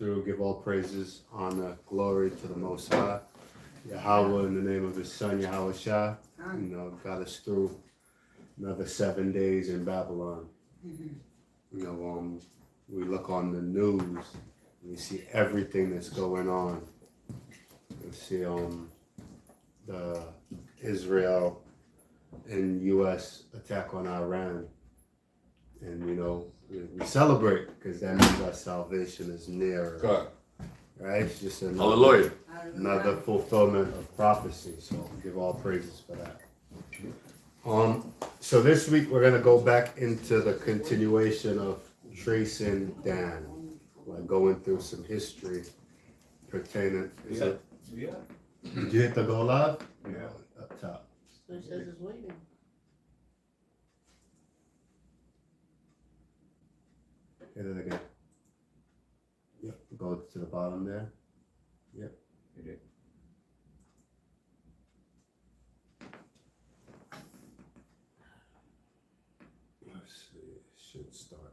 through, give all praises, honor, glory to the Most High. Yahweh, in the name of his son, Yahweh Shah, got us through another 7 days in Babylon. We look on the news, we see everything that's going on. We see the Israel and U.S. attack on Iran. And, we celebrate because that means our salvation is near. God. Right? It's just Hallelujah. Another fulfillment of prophecy. So give all praises for that. So this week we're going to go back into the continuation of tracing Dan. Like going through some history pertaining. Yeah. Did you hit the go live? Yeah. Up top. It says it's waiting. Hit it again. Yep. Go to the bottom there. Yep. Hit it. Let's see. Should start.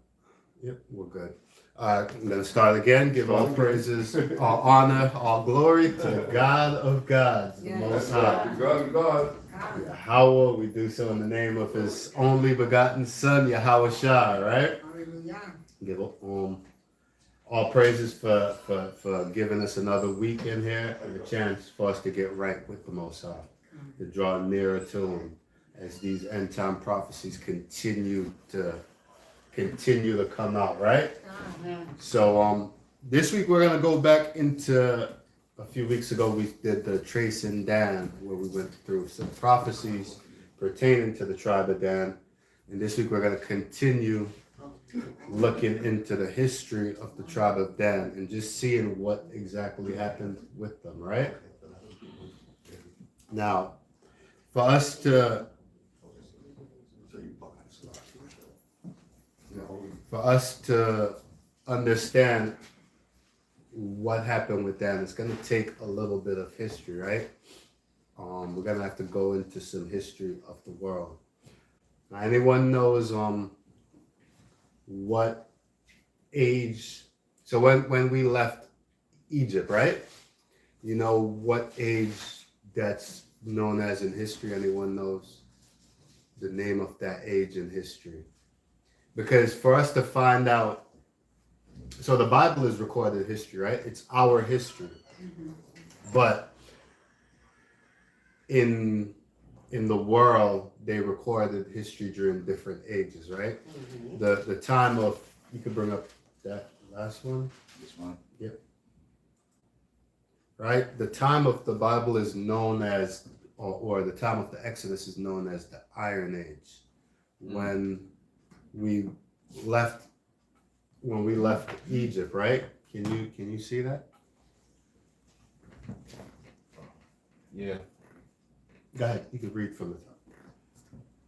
Yep, we're good. I'm going to start again. Give all praises, all honor, all glory to the God of gods, the Most High. God. Yahweh, we do so in the name of his only begotten son, Yahweh Shah, right? Give all praises for giving us another week in here and a chance for us to get right with the Most High, to draw nearer to him as these end time prophecies continue to come out, right? So this week we're gonna go back into a few weeks ago we did the Tracing Dan, where we went through some prophecies pertaining to the tribe of Dan, and this week we're gonna continue looking into the history of the tribe of Dan and just seeing what exactly happened with them, right? Now, for us to understand what happened with Dan, it's going to take a little bit of history, right? We're going to have to go into some history of the world. Now, anyone knows what age, so when we left Egypt, right? You know what age that's known as in history? Anyone knows the name of that age in history? Because for us to find out, so the Bible is recorded history, right? It's our history. But in the world, they recorded history during different ages, right? The time of, you could bring up that last one. This one. Yep. Right? The time of the Bible is known as, or the time of the Exodus is known as the Iron Age. When we left Egypt, right? Can you see that? Yeah. Go ahead. You can read from the top.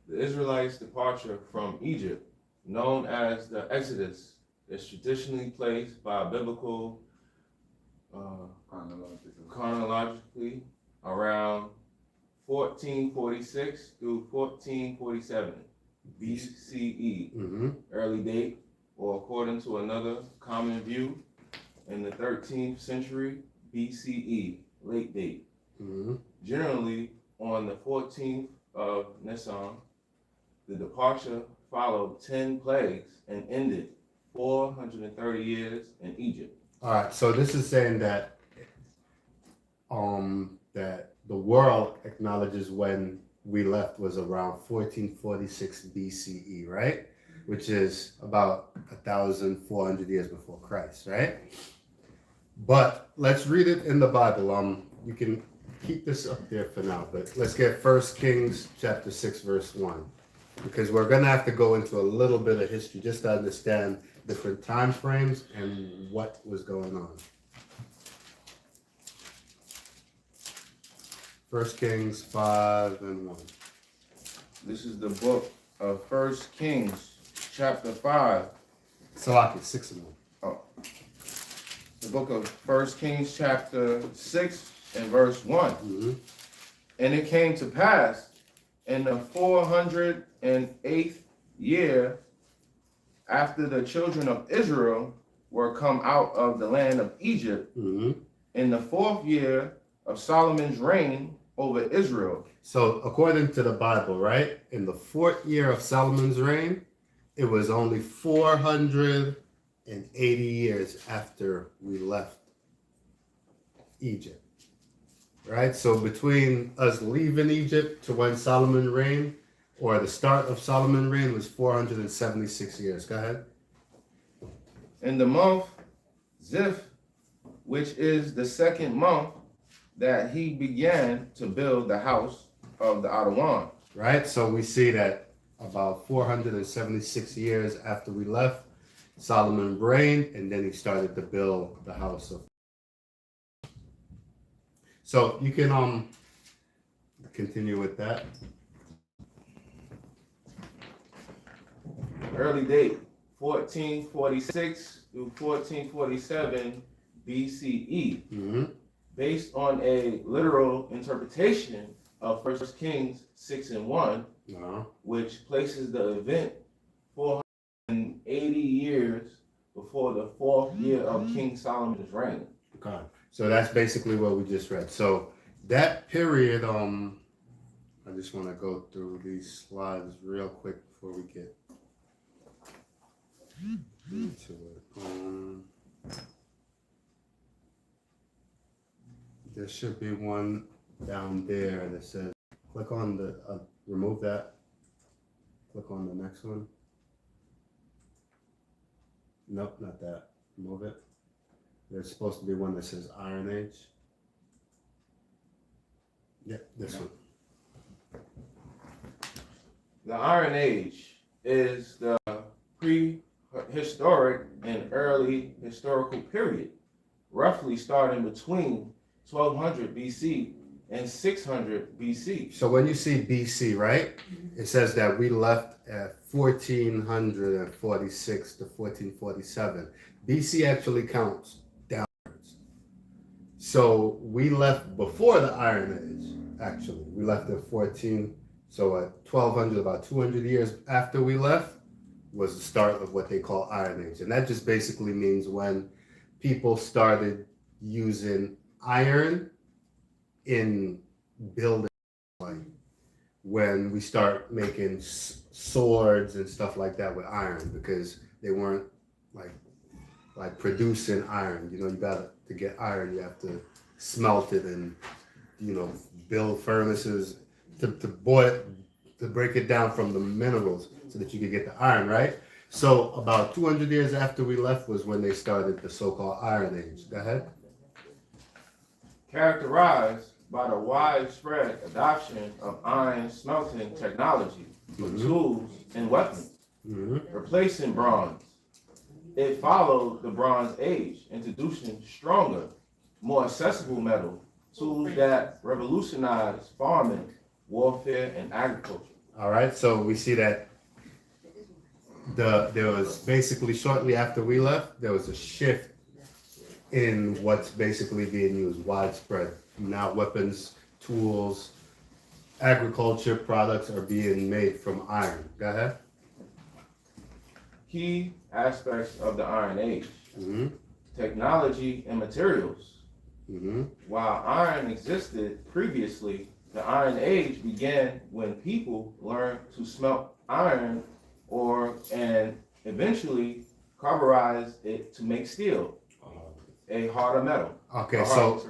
The Israelites' departure from Egypt, known as the Exodus, is traditionally placed by biblical chronologically around 1446 through 1447 BCE, early date, or according to another common view, in the 13th century BCE, late date. Generally, on the 14th of Nisan, the departure followed 10 plagues and ended 430 years in Egypt. All right, so this is saying that that the world acknowledges when we left was around 1446 BCE, right? Which is about 1,400 years before Christ, right? But let's read it in the Bible. You can keep this up there for now, but let's get 1 Kings chapter 6, verse 1. Because we're going to have to go into a little bit of history just to understand different time frames and what was going on. 1 Kings 5 and 1. This is the book of 1 Kings, chapter 5. Salaki, 6 and 1. Oh. The book of 1 Kings, chapter 6 and verse 1. And it came to pass in the 408th year after the children of Israel were come out of the land of Egypt Mm-hmm. in the 4th year of Solomon's reign over Israel. So according to the Bible, right, in the 4th year of Solomon's reign, it was only 480 years after we left Egypt, right? So between us leaving Egypt to when Solomon reigned, or the start of Solomon reign, was 476 years. Go ahead. In the month Ziph, which is the 2nd month, that he began to build the house of the Adawan. Right? So we see that about 476 years after we left, Solomon reigned, and then he started to build the house of. So you can continue with that. Early date 1446 through 1447 BCE. Mm-hmm. Based on a literal interpretation of 1 Kings 6:1, which places the event 480 years before the 4th year of King Solomon's reign. Okay. So that's basically what we just read. So that period, I just want to go through these slides real quick before we get into it. There should be one down there that says, click on the, remove that. Click on the next one. Nope, not that. Remove it. There's supposed to be one that says Iron Age. Yep, this one. The Iron Age is the prehistoric and early historical period, roughly starting between 1200 BC and 600 BC. So when you see BC, right, it says that we left at 1446 to 1447. BC actually counts downwards. So we left before the Iron Age, actually. We left at 14, so at 1200, about 200 years after we left, was the start of what they call Iron Age. And that just basically means when people started using iron in building, like when we start making swords and stuff like that with iron, because they weren't like producing iron. You know, you got to get iron, you have to smelt it and, you know, build furnaces to boil, to break it down from the minerals so that you could get the iron, right? So about 200 years after we left was when they started the so-called Iron Age. Go ahead. Characterized by the widespread adoption of iron smelting technology for tools and weapons, replacing bronze. It followed the Bronze Age, introducing stronger, more accessible metal tools that revolutionized farming, warfare, and agriculture. All right, so we see that there was basically shortly after we left, there was a shift in what's basically being used, widespread. Now weapons, tools, agriculture products are being made from iron. Go ahead. Key aspects of the Iron Age: technology and materials. While iron existed previously, the Iron Age began when people learned to smelt iron and eventually carburize it to make steel, a harder metal. Okay, so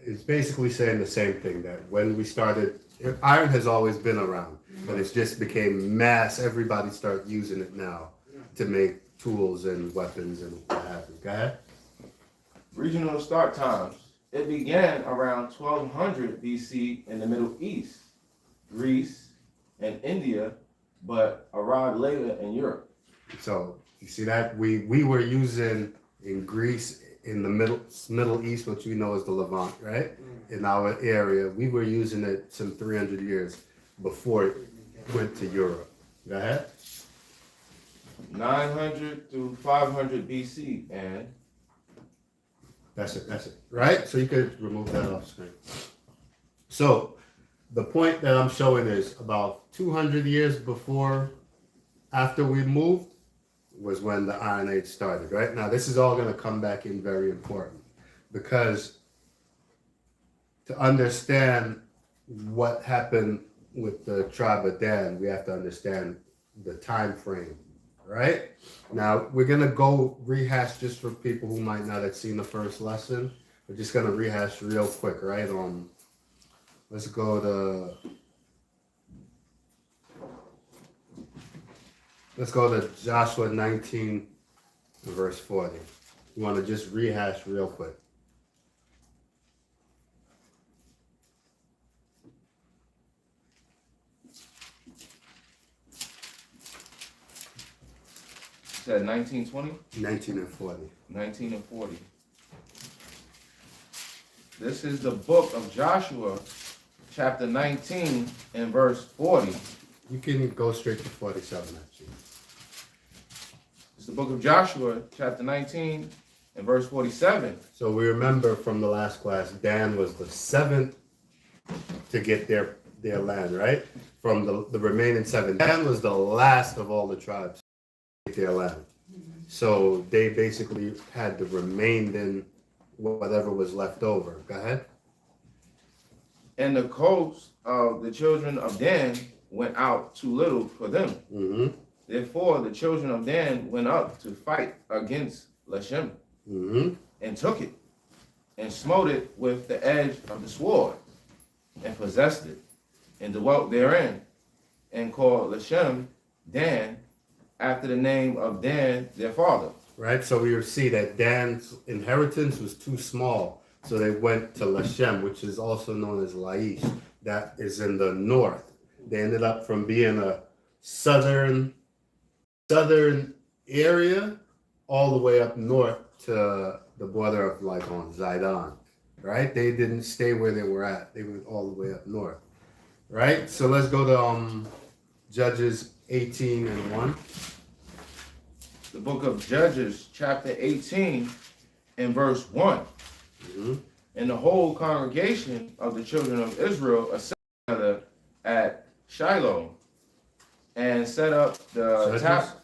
it's basically saying the same thing, that when we started, iron has always been around, but it's just became mass. Everybody start using it now to make tools and weapons and what have you. Go ahead. Regional start times. It began around 1200 BC in the Middle East, Greece, and India, but arrived later in Europe. So you see that we were using in Greece, in the Middle East, what you know as the Levant, right? In our area, we were using it some 300 years before it went to Europe. Go ahead. 900 through 500 BC, and That's it, right? So you could remove that off screen. So the point that I'm showing is about 200 years after we moved, was when the Iron Age started, right? Now, this is all going to come back in very important because to understand what happened with the tribe of Dan, we have to understand the time frame, right? Now, we're going to go rehash just for people who might not have seen the first lesson. We're just going to rehash real quick, right? Let's go to Joshua 19, verse 40. You want to just rehash real quick. You said 1920? 19 and 40. 19 and 40. This is the book of Joshua, chapter 19 and verse 40. You can go straight to 47, actually. It's the book of Joshua, chapter 19 and verse 47. So we remember from the last class, Dan was the seventh to get their land, right? From the remaining seven. Dan was the last of all the tribes to get their land. So they basically had to remain in whatever was left over. Go ahead. And the coast of the children of Dan went out too little for them. Mm-hmm. Therefore, the children of Dan went up to fight against Lashem, and took it, and smote it with the edge of the sword, and possessed it, and dwelt therein, and called Lashem Dan, after the name of Dan their father. Right, so we see that Dan's inheritance was too small, so they went to Lashem, which is also known as Laish. That is in the north. They ended up from being a southern area all the way up north to the border of like on Zidon, right? They didn't stay where they were at. They went all the way up north, right? So let's go to Judges 18 and 1. The book of Judges, chapter 18 and verse 1. And the whole congregation of the children of Israel assembled together at Shiloh, and set up the tap.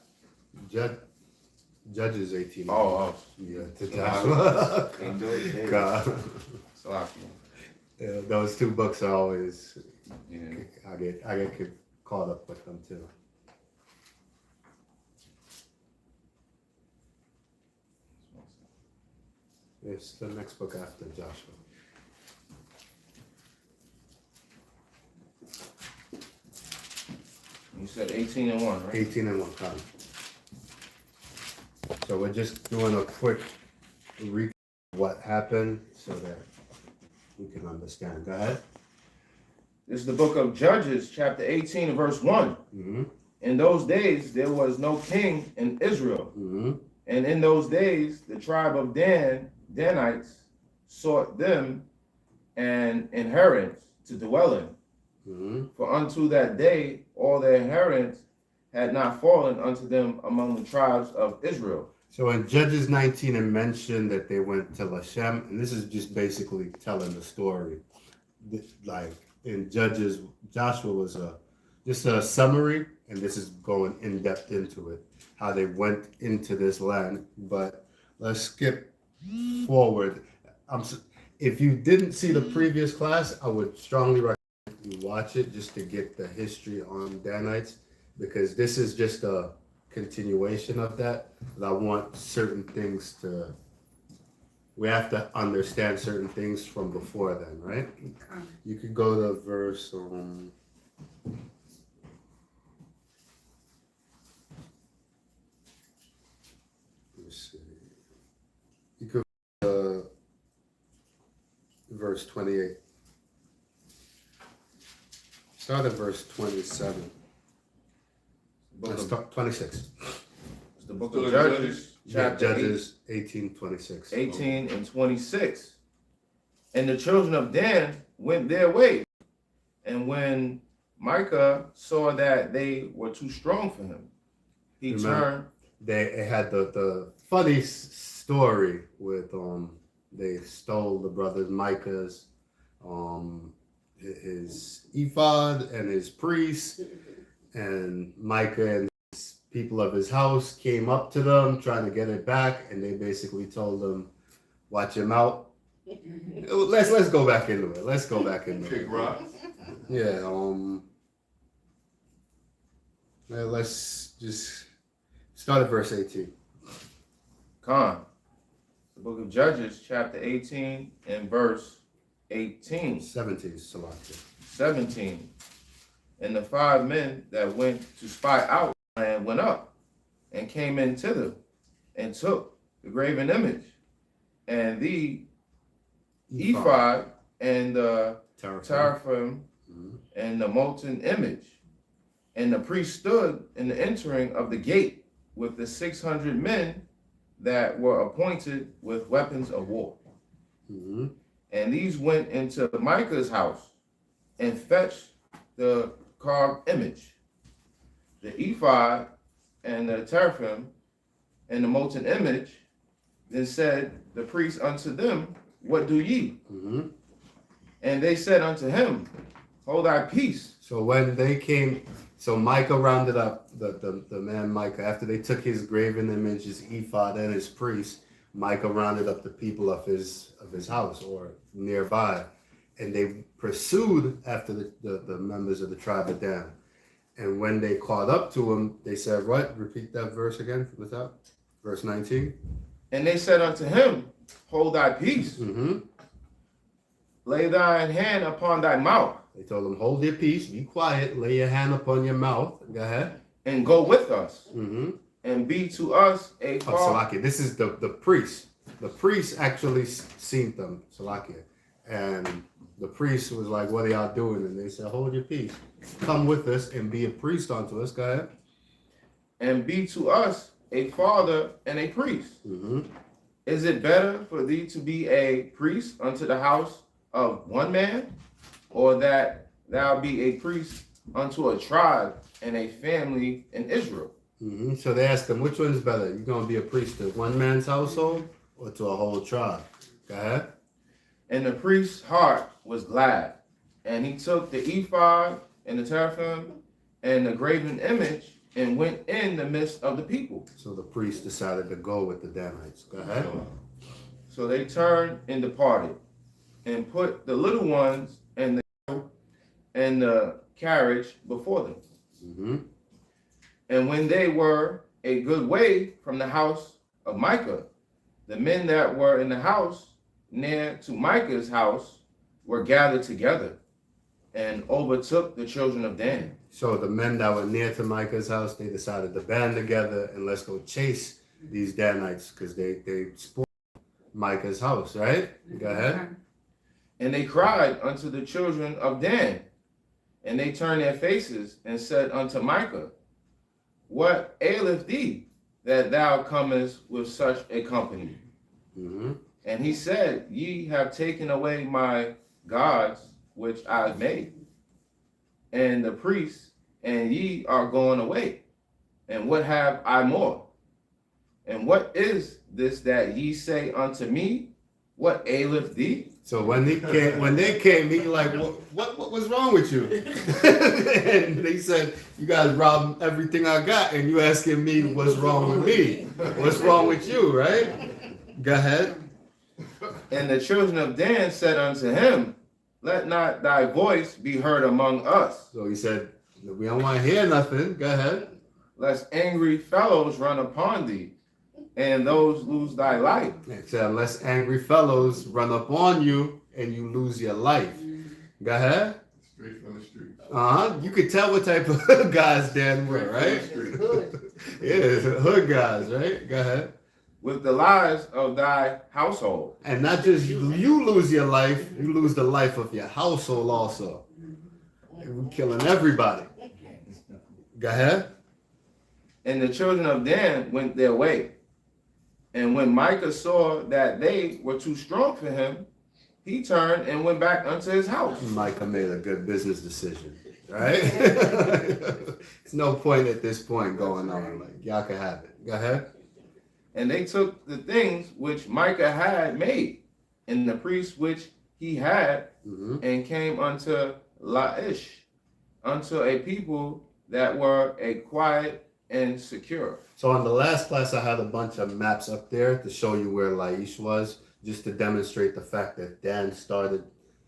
Judges 18. Oh, yeah, to Joshua. God. Yeah, those two books are always. Yeah. I get caught up with them too. It's the next book after Joshua. You said 18 and 1, right? 18 and 1, come. So we're just doing a quick recap of what happened so that we can understand. Go ahead. This is the book of Judges, chapter 18 and verse 1. In those days, there was no king in Israel. And in those days, the tribe of Danites sought them an inheritance to dwell in. For unto that day, all their inheritance had not fallen unto them among the tribes of Israel. So in Judges 19, it mentioned that they went to Lashem, and this is just basically telling the story. Like in Judges, Joshua was just a summary, and this is going in depth into it, how they went into this land. But let's skip forward. If you didn't see the previous class, I would strongly recommend you watch it just to get the history on Danites, because this is just a continuation of that. But I want certain things we have to understand certain things from before then, right? You could go to verse let's see. You could go to verse 28. Start at verse 27. 26. It's the book of Judges, chapter Judges 18, 26. 18 and 26. And the children of Dan went their way. And when Micah saw that they were too strong for him, he turned. They had the funny story with they stole the brothers Micah's his ephod and his priest, and Micah and his people of his house came up to them trying to get it back, and they basically told them, "Watch your mouth." Let's go back into it. Let's go back into it. Yeah. Let's just start at verse 18. Con. The book of Judges, chapter 18 and verse 18. 17, Salakia. 17. And the 5 men that went to spy out and went up and came in thither and took the graven image and the ephod and the teraphim and the molten image. And the priest stood in the entering of the gate with the 600 men that were appointed with weapons of war. Mm-hmm. And these went into Micah's house and fetched the carved image, the ephod and the teraphim and the molten image. Then said the priest unto them, "What do ye?" Mm-hmm. And they said unto him, "Hold thy peace." So when they came, so Micah rounded up the man Micah after they took his graven image, his ephod, and his priest. Micah rounded up the people of his house or nearby, and they pursued after the members of the tribe of Dan. And when they caught up to him, they said, "What?" Repeat that verse again from the top. Verse 19. And they said unto him, "Hold thy peace. Mm-hmm. Lay thine hand upon thy mouth." They told him, "Hold your peace, be quiet, lay your hand upon your mouth." Go ahead. "And go with us, Mm-hmm. and be to us a Salakia. This is the priest. The priest actually seen them, Salakia. And the priest was like, "What are y'all doing?" And they said, "Hold your peace. Come with us and be a priest unto us." Go ahead. "And be to us a father and a priest. Mm-hmm. Is it better for thee to be a priest unto the house of one man, or that thou be a priest unto a tribe and a family in Israel?" Mm-hmm. So they asked him, which one's better? You gonna be a priest to one man's household or to a whole tribe? Go ahead. And the priest's heart was glad, and he took the ephod and the teraphim and the graven image and went in the midst of the people. So the priest decided to go with the Danites. Go ahead. So they turned and departed, and put the little ones and the carriage before them. Mm-hmm. And when they were a good way from the house of Micah, the men that were in the house near to Micah's house were gathered together and overtook the children of Dan. So the men that were near to Micah's house, they decided to band together and let's go chase these Danites because they spoiled Micah's house, right? Go ahead. And they cried unto the children of Dan, and they turned their faces and said unto Micah, "What aileth thee that thou comest with such a company?" Mm-hmm. And he said, "Ye have taken away my gods which I made, and the priests, and ye are gone away. And what have I more? And what is this that ye say unto me? What aileth thee?" So when they came, he like, what was wrong with you? And they said, "You guys robbed everything I got, and you asking me what's wrong with me? What's wrong with you?" Right? Go ahead. And the children of Dan said unto him, "Let not thy voice be heard among us, So he said, "We don't want to hear nothing. Go ahead." lest angry fellows run upon thee, and those lose thy life." It said, "Unless angry fellows run up on you and you lose your life." Go ahead. Straight from the street. You could tell what type of guys Dan were, right? Yeah, hood guys, right? Go ahead. "With the lives of thy household." And not just you lose your life, you lose the life of your household also. We're killing everybody. Go ahead. And the children of Dan went their way. And when Micah saw that they were too strong for him, he turned and went back unto his house. Micah made a good business decision, right? There's no point at this point going on. Like, y'all can have it. Go ahead. And they took the things which Micah had made, and the priests which he had, and came unto Laish, unto a people that were a quiet and secure. So on the last class, I had a bunch of maps up there to show you where Laish was, just to demonstrate the fact that Dan started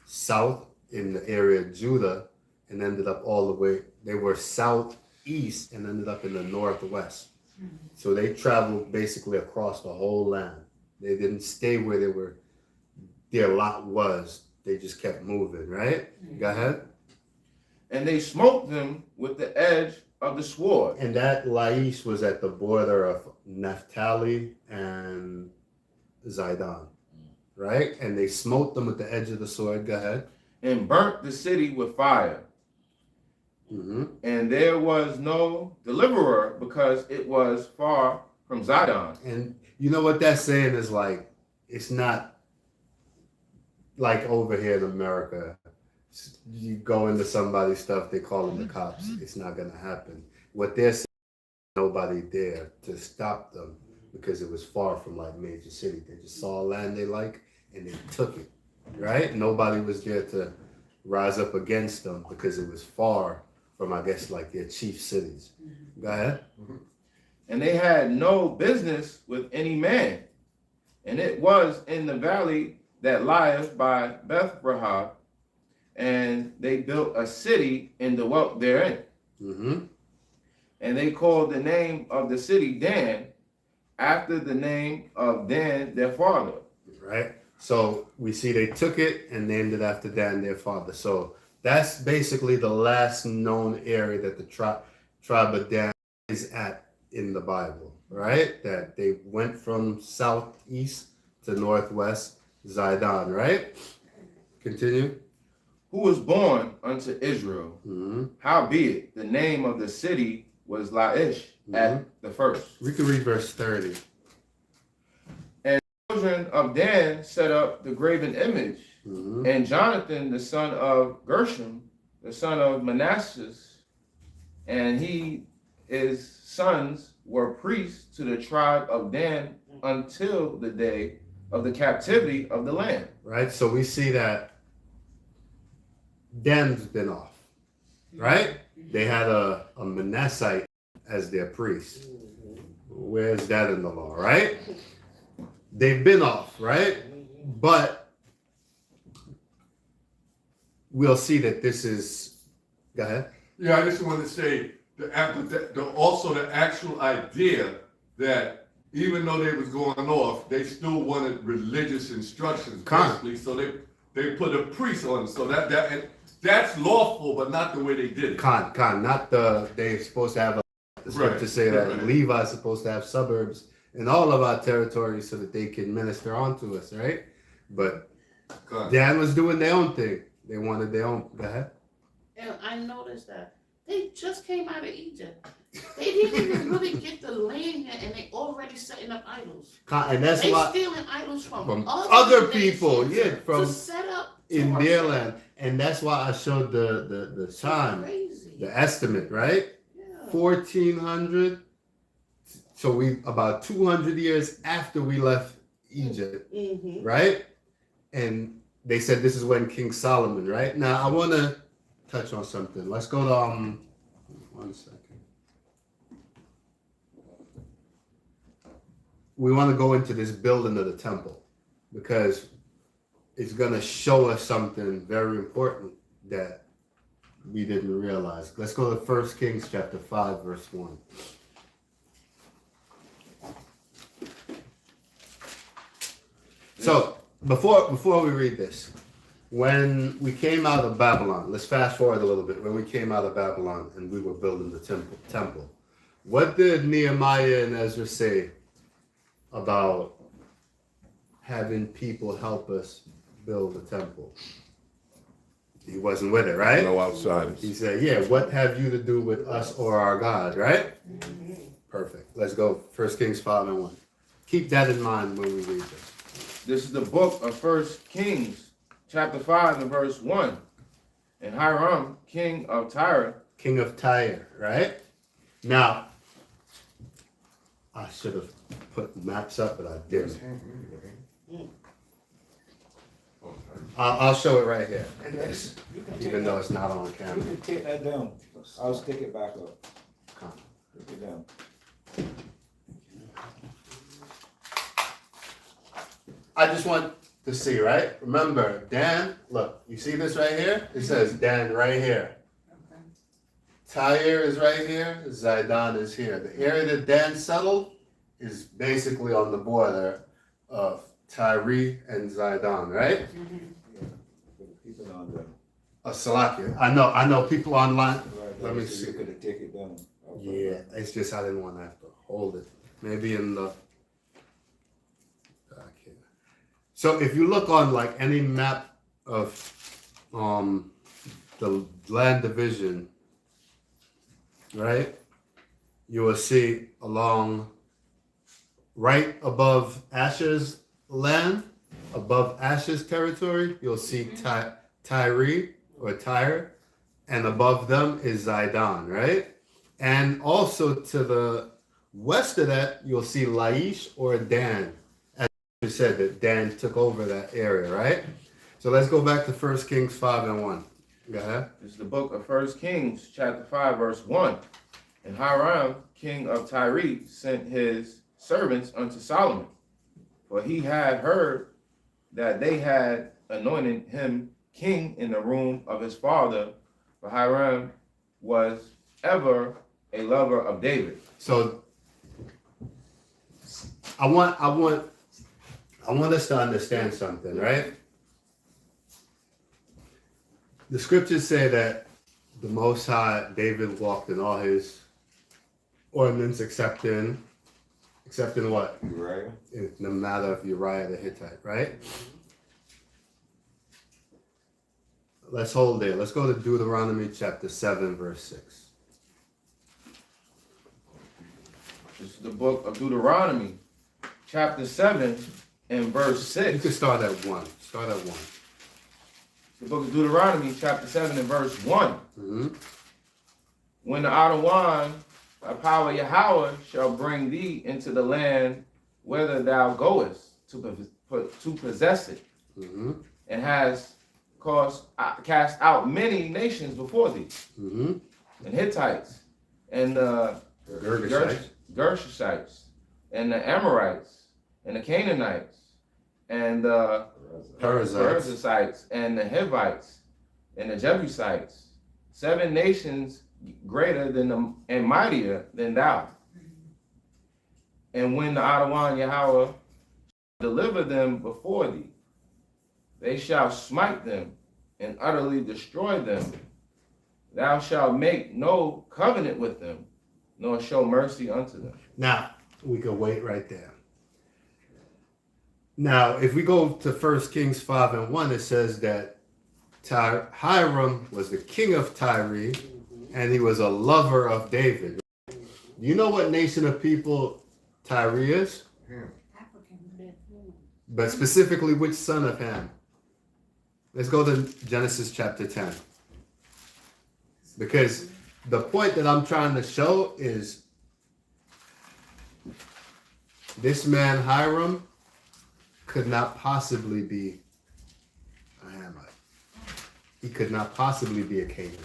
south in the area of Judah and ended up all the way, they were southeast and ended up in the northwest. So they traveled basically across the whole land. They didn't stay where their lot was. They just kept moving, right? Go ahead. And they smote them with the edge of the sword. And that Laish was at the border of Naphtali and Zidon, right? And they smote them with the edge of the sword. Go ahead. And burnt the city with fire. Mm-hmm. And there was no deliverer because it was far from Zidon. And you know what that's saying is like, it's not like over here in America. You go into somebody's stuff, they call them the cops. It's not going to happen. What they're saying, nobody there to stop them because it was far from like major city. They just saw a land they like and they took it, right? Nobody was there to rise up against them because it was far from, I guess, like their chief cities. Go ahead. And they had no business with any man. And it was in the valley that lieth by Beth Rahab, and they built a city and dwelt therein. Mm-hmm. And they called the name of the city Dan, after the name of Dan their father. Right. So we see they took it and named it after Dan their father. So that's basically the last known area that the tribe of Dan is at in the Bible, right? That they went from southeast to northwest, Zidon, right? Continue. Who was born unto Israel. Mm-hmm. Howbeit, the name of the city was Laish at the first. We can read verse 30. And the children of Dan set up the graven image. Mm-hmm. And Jonathan, the son of Gershom, the son of Manasseh, and his sons were priests to the tribe of Dan until the day of the captivity of the land. Right. So we see that Dan's been off, right? They had a Manassite as their priest. Where's that in the law, right? They've been off, right? But we'll see that this is, go ahead. Yeah, I just want to say also the actual idea that even though they was going off, they still wanted religious instructions, basically. So they put a priest on it. So that's lawful, but not the way they did it. Not they're supposed to have the scripture say that Levi's supposed to have suburbs in all of our territories so that they can minister onto us, right? But Dan was doing their own thing. They wanted their own. Go ahead. And I noticed that they just came out of Egypt. They didn't even really get the land yet, and they already setting up idols. And that's they why stealing idols from other people, to set up in their land, and that's why I showed the time, the estimate, right? Yeah. 1400. So we about 200 years after we left Egypt, right? And they said this is when King Solomon, right? Now I want to touch on something. Let's go to 1 second. We want to go into this building of the temple because it's going to show us something very important that we didn't realize. Let's go to 1 Kings chapter 5, verse 1. So before we read this, when we came out of Babylon, let's fast forward a little bit. When we came out of Babylon and we were building the temple, what did Nehemiah and Ezra say about having people help us build the temple? He wasn't with it, right? No outsiders. He said, yeah, what have you to do with us or our God, right? Perfect. Let's go 1 Kings 5 and 1. Keep that in mind when we read this. This is the book of 1 Kings, chapter 5 and verse 1. And Hiram, king of Tyre. King of Tyre, right? Now, I should have put maps up, but I didn't. I'll show it right here, even though it's not on camera. You can take that down. I'll stick it back up. Break it down. I just want to see, right? Remember, Dan, look, you see this right here? It says Dan right here. Tyre is right here, Zidon is here. The area that Dan settled is basically on the border of Tyre and Zidon, right? People on the. Salakia. I know people online. Let me So see. you could have taken it down. Yeah, it's just I didn't want to have to hold it. Maybe in the back here. So if you look on like any map of the land division, right? You will see along right above Asher's land, above Asher's territory, you'll see Tyre or Tyre, and above them is Zidon, right? And also to the west of that, you'll see Laish or Dan. As you said, that Dan took over that area, right? So let's go back to 1 Kings 5:1. Go ahead. This is the book of 1 Kings, chapter 5, verse 1. And Hiram, king of Tyre, sent his servants unto Solomon, for he had heard that they had anointed him king in the room of his father, for Hiram was ever a lover of David. So I want us to understand something, right? The scriptures say that the Most High, David walked in all his ordinance, excepting what? Uriah. In the matter of Uriah the Hittite, right? Let's hold there. Let's go to Deuteronomy chapter 7, verse 6. This is the book of Deuteronomy, chapter 7, and verse You can 6. start at 1. Start at 1. The book of Deuteronomy, chapter 7, and verse 1. Mm-hmm. When the Adawan, by power of Yahweh, shall bring thee into the land whither thou goest to possess it, Mm-hmm. and has cast out many nations before thee, Mm-hmm. and Hittites, and the Girgashites. Gershites, and the Amorites, and the Canaanites, and the Perizzites. Perizzites, and the Hivites, and the Jebusites, 7 nations greater than and mightier than thou. And when the Adawan Yahweh deliver them before thee, they shall smite them and utterly destroy them. Thou shalt make no covenant with them, nor show mercy unto them. Now, we could wait right there. Now, if we go to 1 Kings 5:1, it says that Hiram was the king of Tyre, and he was a lover of David. You know what nation of people Tyre is? But specifically, which son of Ham? Let's go to Genesis chapter 10. Because the point that I'm trying to show is this man, Hiram, could not possibly be a Hamite. He could not possibly be a Canaanite.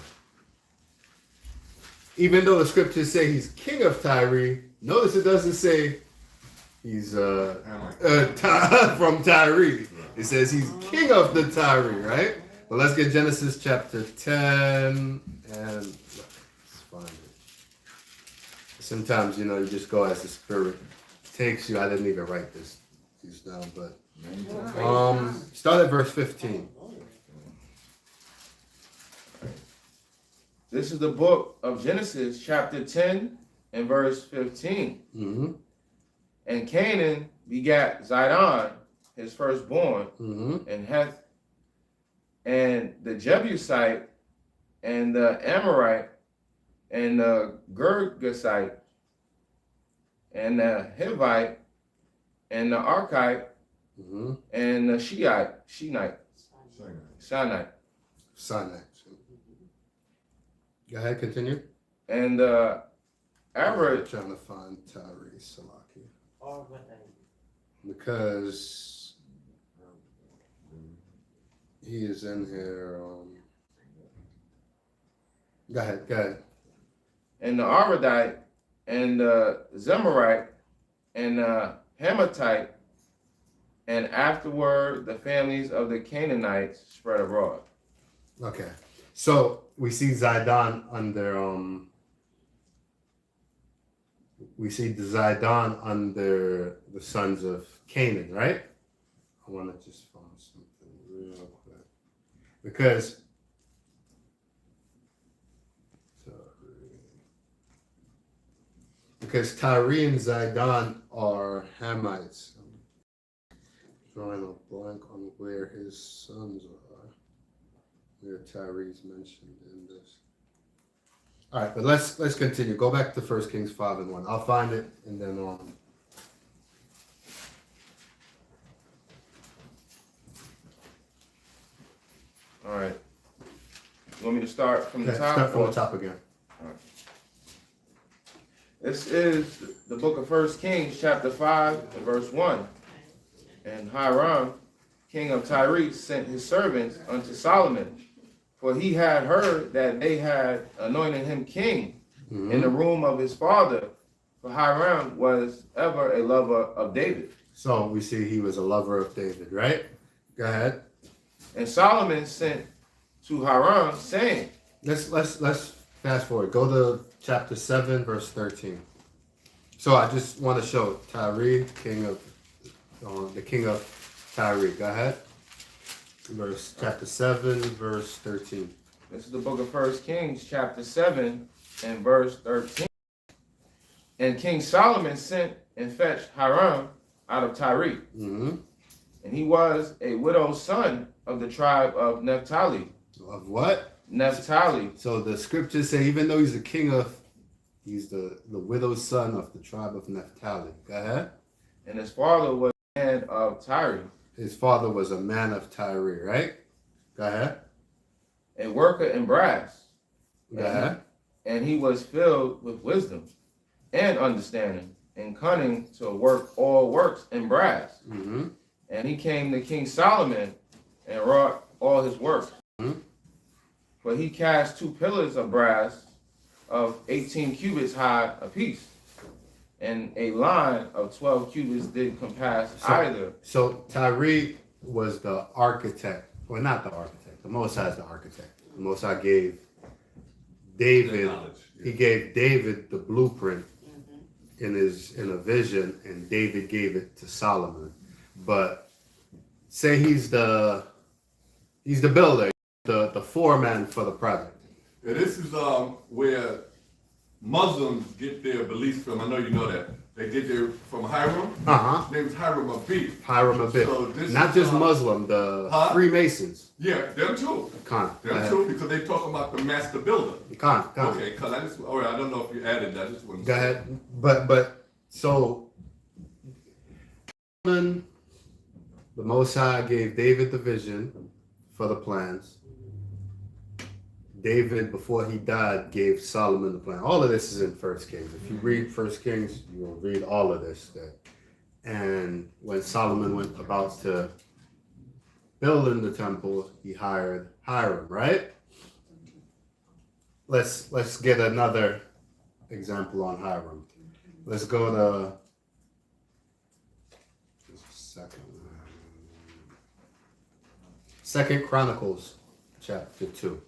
Even though the scriptures say he's king of Tyre, notice it doesn't say he's from Tyre. It says he's king of the Tyre, right? But let's get Genesis chapter 10 and let's find it. Sometimes, you just go as the Spirit takes you. I didn't even write these down, but start at verse 15. This is the book of Genesis, chapter 10, and verse 15. Mm-hmm. And Canaan begat Zidon, his firstborn, Mm-hmm. and Heth, and the Jebusite, and the Amorite, and the Girgasite, and the Hivite, and the Archite, Mm-hmm. and the Shinite. Sinai. Go ahead, continue. And the I'm Arad, trying to find Tyre Salaki. Because he is in here. Go ahead. and the Aradite, and the Zemarite, and the Hamathite, and afterward the families of the Canaanites spread abroad. Okay. So we see Zidon under we see the Zidon under the sons of Canaan, right? I want to just find something real quick because Tyre and Zidon are Hamites. I'm drawing a blank on where his sons are. Where Tyre is mentioned in this. All right, but let's continue. Go back to 1 Kings 5:1. I'll find it and then All right. You want me to start from the okay, top? start from or- the top again. This is the book of 1 Kings, chapter 5, and verse 1. And Hiram, king of Tyre, sent his servants unto Solomon, for he had heard that they had anointed him king in the room of his father. For Hiram was ever a lover of David. So we see he was a lover of David, right? Go ahead. And Solomon sent to Hiram, saying, Let's fast forward. Go to chapter 7, verse 13. So I just want to show Tyre, the king of Tyre. Go ahead. Chapter 7, verse 13. this is the book of 1 Kings, chapter 7, and verse 13. And King Solomon sent and fetched Hiram out of Tyre. Mm-hmm. And he was a widow's son of the tribe of Naphtali. Of what? Naphtali. So the scriptures say even though he's he's the widow's son of the tribe of Naphtali. Go ahead. And his father was a man of Tyre, His father was a man of Tyre, right? Go ahead. a worker in brass. Go ahead. And he was filled with wisdom and understanding and cunning to work all works in brass. Mm-hmm. And he came to King Solomon and wrought all his works. Mhm. For he cast 2 pillars of brass of 18 cubits high apiece, and a line of 12 cubits did compass either. So Tyre was the architect. Well, not the architect. The Most High is the architect. The Most High gave David. Knowledge, yeah. He gave David the blueprint in a vision, and David gave it to Solomon. But say he's the builder, the foreman for the project. And this is where Muslims get their beliefs from. I know you know that. They get their from Hiram. Uh-huh. His name's Hiram Abid. Hiram Abid. So this Not is, just Muslim, the huh? Freemasons. Yeah, them too. Khan. Them too, because they talk about the master builder. Khan. Okay, because all right, I don't know if you added that. I just want to Go ahead. But so the Most High gave David the vision for the plans. David, before he died, gave Solomon the plan. All of this is in 1 Kings. If you read 1 Kings, you will read all of this. And when Solomon went about to build in the temple, he hired Hiram, right? Let's get another example on Hiram. Let's go to just a second. Second Chronicles, chapter 2.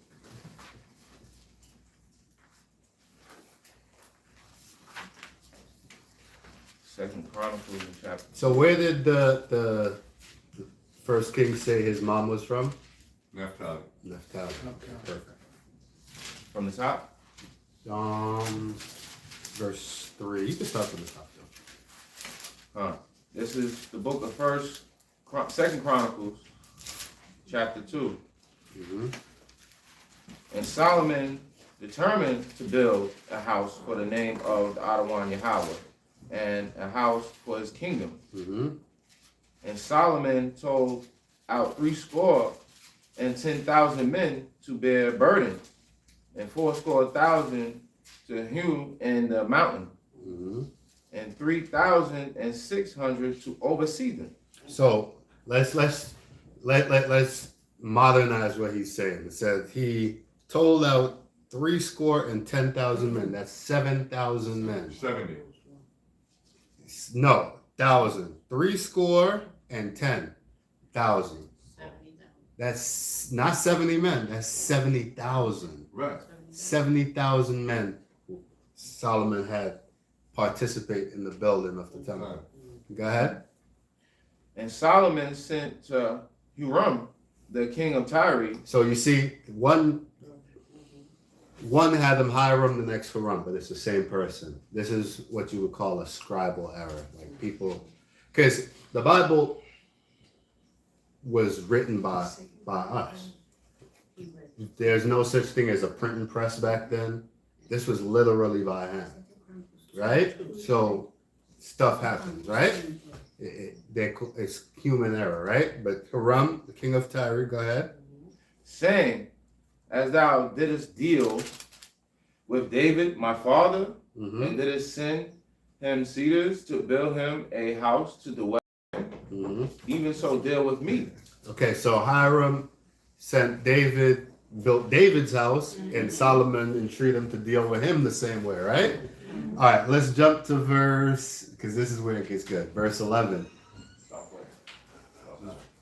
Second Chronicles chapter. So where did the first king say his mom was from? Naphtali. Naphtali. Perfect. From the top. Verse 3. You can start from the top though. This is the book of Second Chronicles, chapter 2. Mm-hmm. And Solomon determined to build a house for the name of the Adawan Yahweh, and a house for his kingdom. Mm-hmm. And Solomon told out 70,000 men to bear burden, and 80,000 to hew in the mountain, Mm-hmm. and 3,600 to oversee them. So let's modernize what he's saying. It said he told out 10,000 men. That's 7,000 men. 70. No, 1,000. 10,000. That's not 70 men. That's 70,000. Right. 70,000 men Solomon had participate in the building of the temple. Go ahead. And Solomon sent to Huram, the king of Tyre. So you see, one had them Hiram, the next Huram, but it's the same person. This is what you would call a scribal error. Like people, because the Bible was written by us. There's no such thing as a printing press back then. This was literally by hand, right? So stuff happens, right? It's human error, right? But Hiram, the king of Tyre, go ahead. Saying, as thou didst deal with David, my father, and didst send him cedars to build him a house to dwell in, even so deal with me. Okay, so Hiram sent David, built David's house, and Solomon entreated him to deal with him the same way, right? All right, let's jump to because this is where it gets good. Verse 11.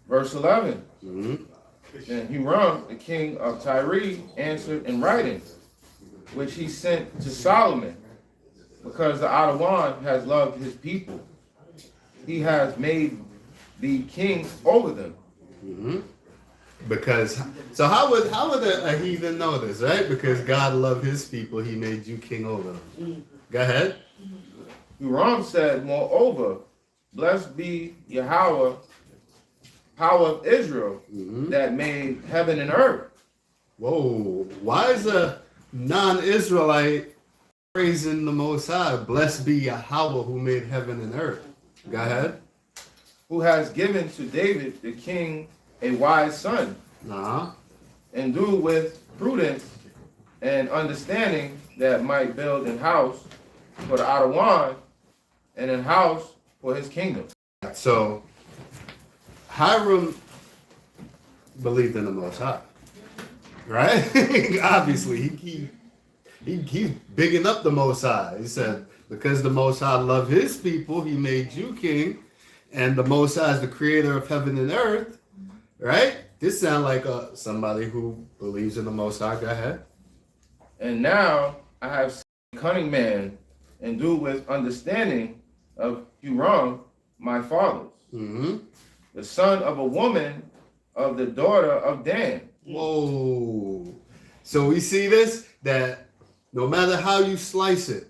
Verse 11. And Huram, the king of Tyre, answered in writing, which he sent to Solomon, because the Adawan has loved his people. He has made thee king over them. Because so how would a heathen know this, right? Because God loved his people, he made you king over them. Go ahead. Huram said, moreover, blessed be Yahweh, power of Israel, that made heaven and earth. Whoa, why is a non-Israelite praising the Most High? Blessed be Yahweh who made heaven and earth. Go ahead. Who has given to David the king a wise son, endued with prudence and understanding, that might build an house for the Adawan and an house for his kingdom. So Hiram believed in the Most High, right? Obviously, he's bigging up the Most High. He said, because the Most High loved his people, he made you king, and the Most High is the creator of heaven and earth, right? This sounds like somebody who believes in the Most High. Go ahead. And now I have seen a cunning man endued with understanding of Huram, my father's, the son of a woman of the daughter of Dan. Whoa. So we see this, that no matter how you slice it,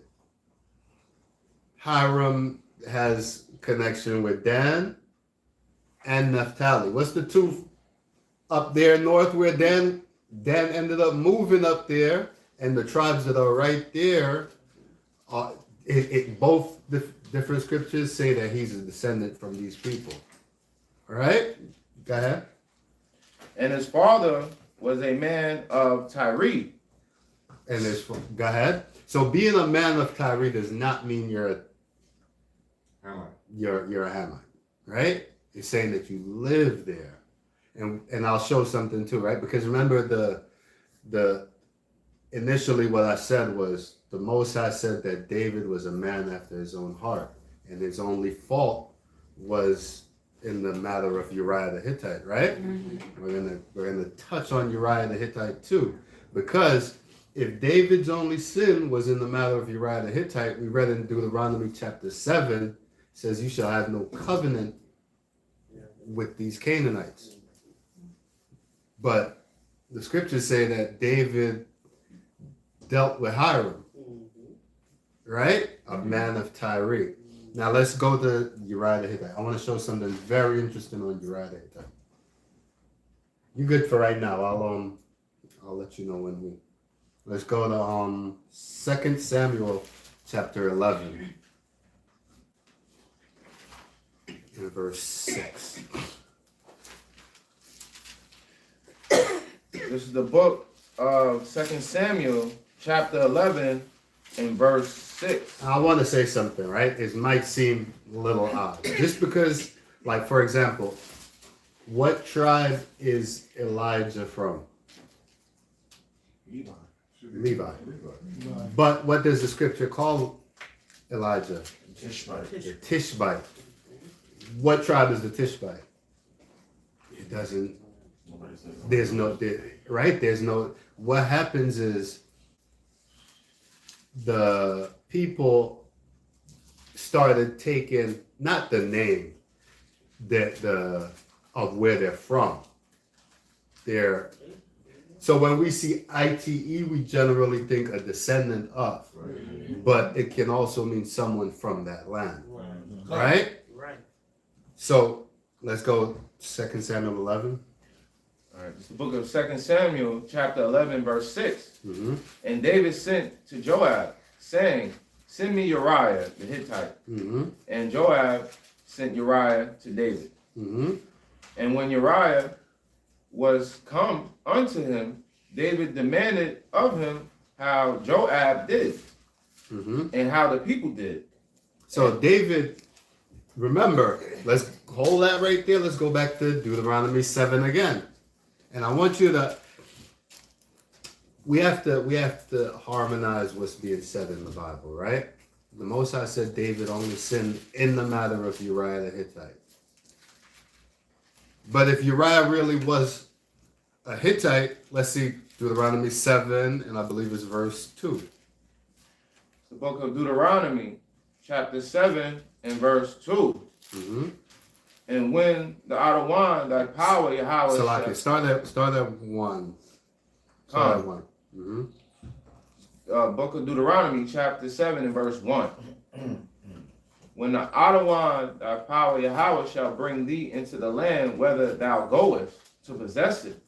Hiram has connection with Dan and Naphtali. What's the two up there north where Dan ended up moving up there, and the tribes that are right there, both different scriptures say that he's a descendant from these people. All right? Go ahead. And his father was a man of Tyre. And go ahead. So being a man of Tyre does not mean you're a Hamite, right? It's saying that you live there. And I'll show something too, right? Because remember the initially what I said was the Most High said that David was a man after his own heart, and his only fault was in the matter of Uriah the Hittite, right? We're gonna touch on Uriah the Hittite too, because if David's only sin was in the matter of Uriah the Hittite, we read in Deuteronomy chapter 7, says you shall have no covenant with these Canaanites. But the scriptures say that David dealt with Hiram, right? A man of Tyre. Now let's go to Uriah the Hittite. I want to show something very interesting on Uriah the Hittite. You good for right now? I'll let you know when we. Let's go to 2 Samuel chapter 11, in verse 6. This is the book of 2 Samuel, chapter 11, and verse 6. I want to say something, right? It might seem a little odd. Just because, like, for example, what tribe is Elijah from? Levi. But what does the scripture call Elijah? The Tishbite. What tribe is the Tishbite? It doesn't. There's no. Right? There's no. What happens is the people started taking not the name of where they're from. So when we see ITE, we generally think a descendant of, but it can also mean someone from that land, right? Right. So let's go 2 Samuel 11. All right, it's the book of 2 Samuel, chapter 11, verse 6. Mm-hmm. And David sent to Joab, saying, send me Uriah the Hittite. Mm-hmm. And Joab sent Uriah to David. Mm-hmm. And when Uriah was come unto him, David demanded of him how Joab did Mm-hmm. and how the people did. So David, remember, let's hold that right there. Let's go back to Deuteronomy 7 again. And I want you to, we have to harmonize what's being said in the Bible, right? The Most High said David only sinned in the matter of Uriah the Hittite. But if Uriah really was a Hittite, let's see Deuteronomy 7, and I believe it's verse 2. The book of Deuteronomy, chapter 7 and verse 2. Mm-hmm. And when the Adawan, thy power, Yahweh, So like start at 1. Start at 1. Mm-hmm. Book of Deuteronomy, chapter 7 and verse 1. When the Adawan, thy power, Yahweh, shall bring thee into the land whither thou goest to possess it,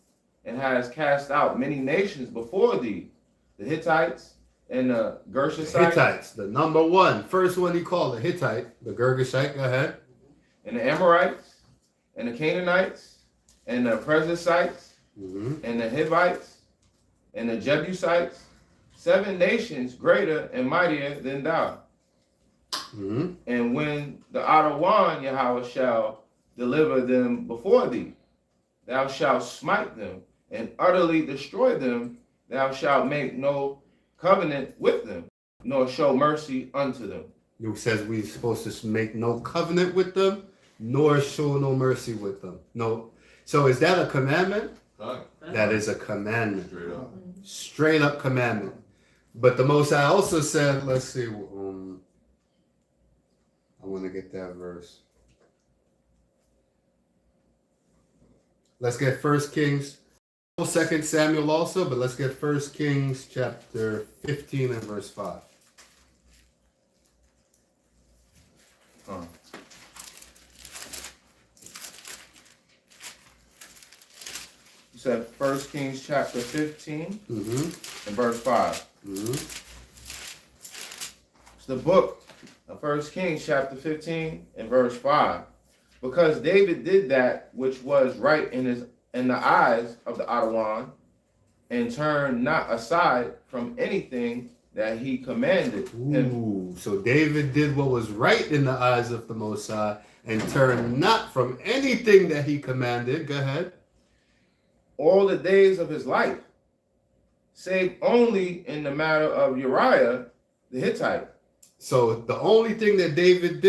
and has cast out many nations before thee, the Hittites and the Gershites, Hittites, the number one. First one he called the Hittite, the Girgashite, go ahead. and the Amorites, and the Canaanites, and the Perizzites, Mm-hmm. and the Hivites, and the Jebusites, 7 nations greater and mightier than thou. Mm-hmm. And when the Adawan Yahweh shall deliver them before thee, thou shalt smite them and utterly destroy them. Thou shalt make no covenant with them, nor show mercy unto them. It says we're supposed to make no covenant with them, nor show no mercy with them. No. So is that a commandment? Right. That is a commandment. Straight up. Straight up commandment. But the Most High also said, let's see, I want to get that verse. Let's get 1 Kings, 2 Samuel also, but let's get 1 Kings chapter 15 and verse 5. You said 1 Kings chapter 15 Mm-hmm. and verse 5. Mm-hmm. It's the book of 1 Kings chapter 15 and verse 5. Because David did that which was right in the eyes of the Adawan, and turned not aside from anything that he commanded him. Ooh, so David did what was right in the eyes of the Most High and turned not from anything that he commanded. Go ahead. All the days of his life, save only in the matter of Uriah the Hittite. So the only thing that David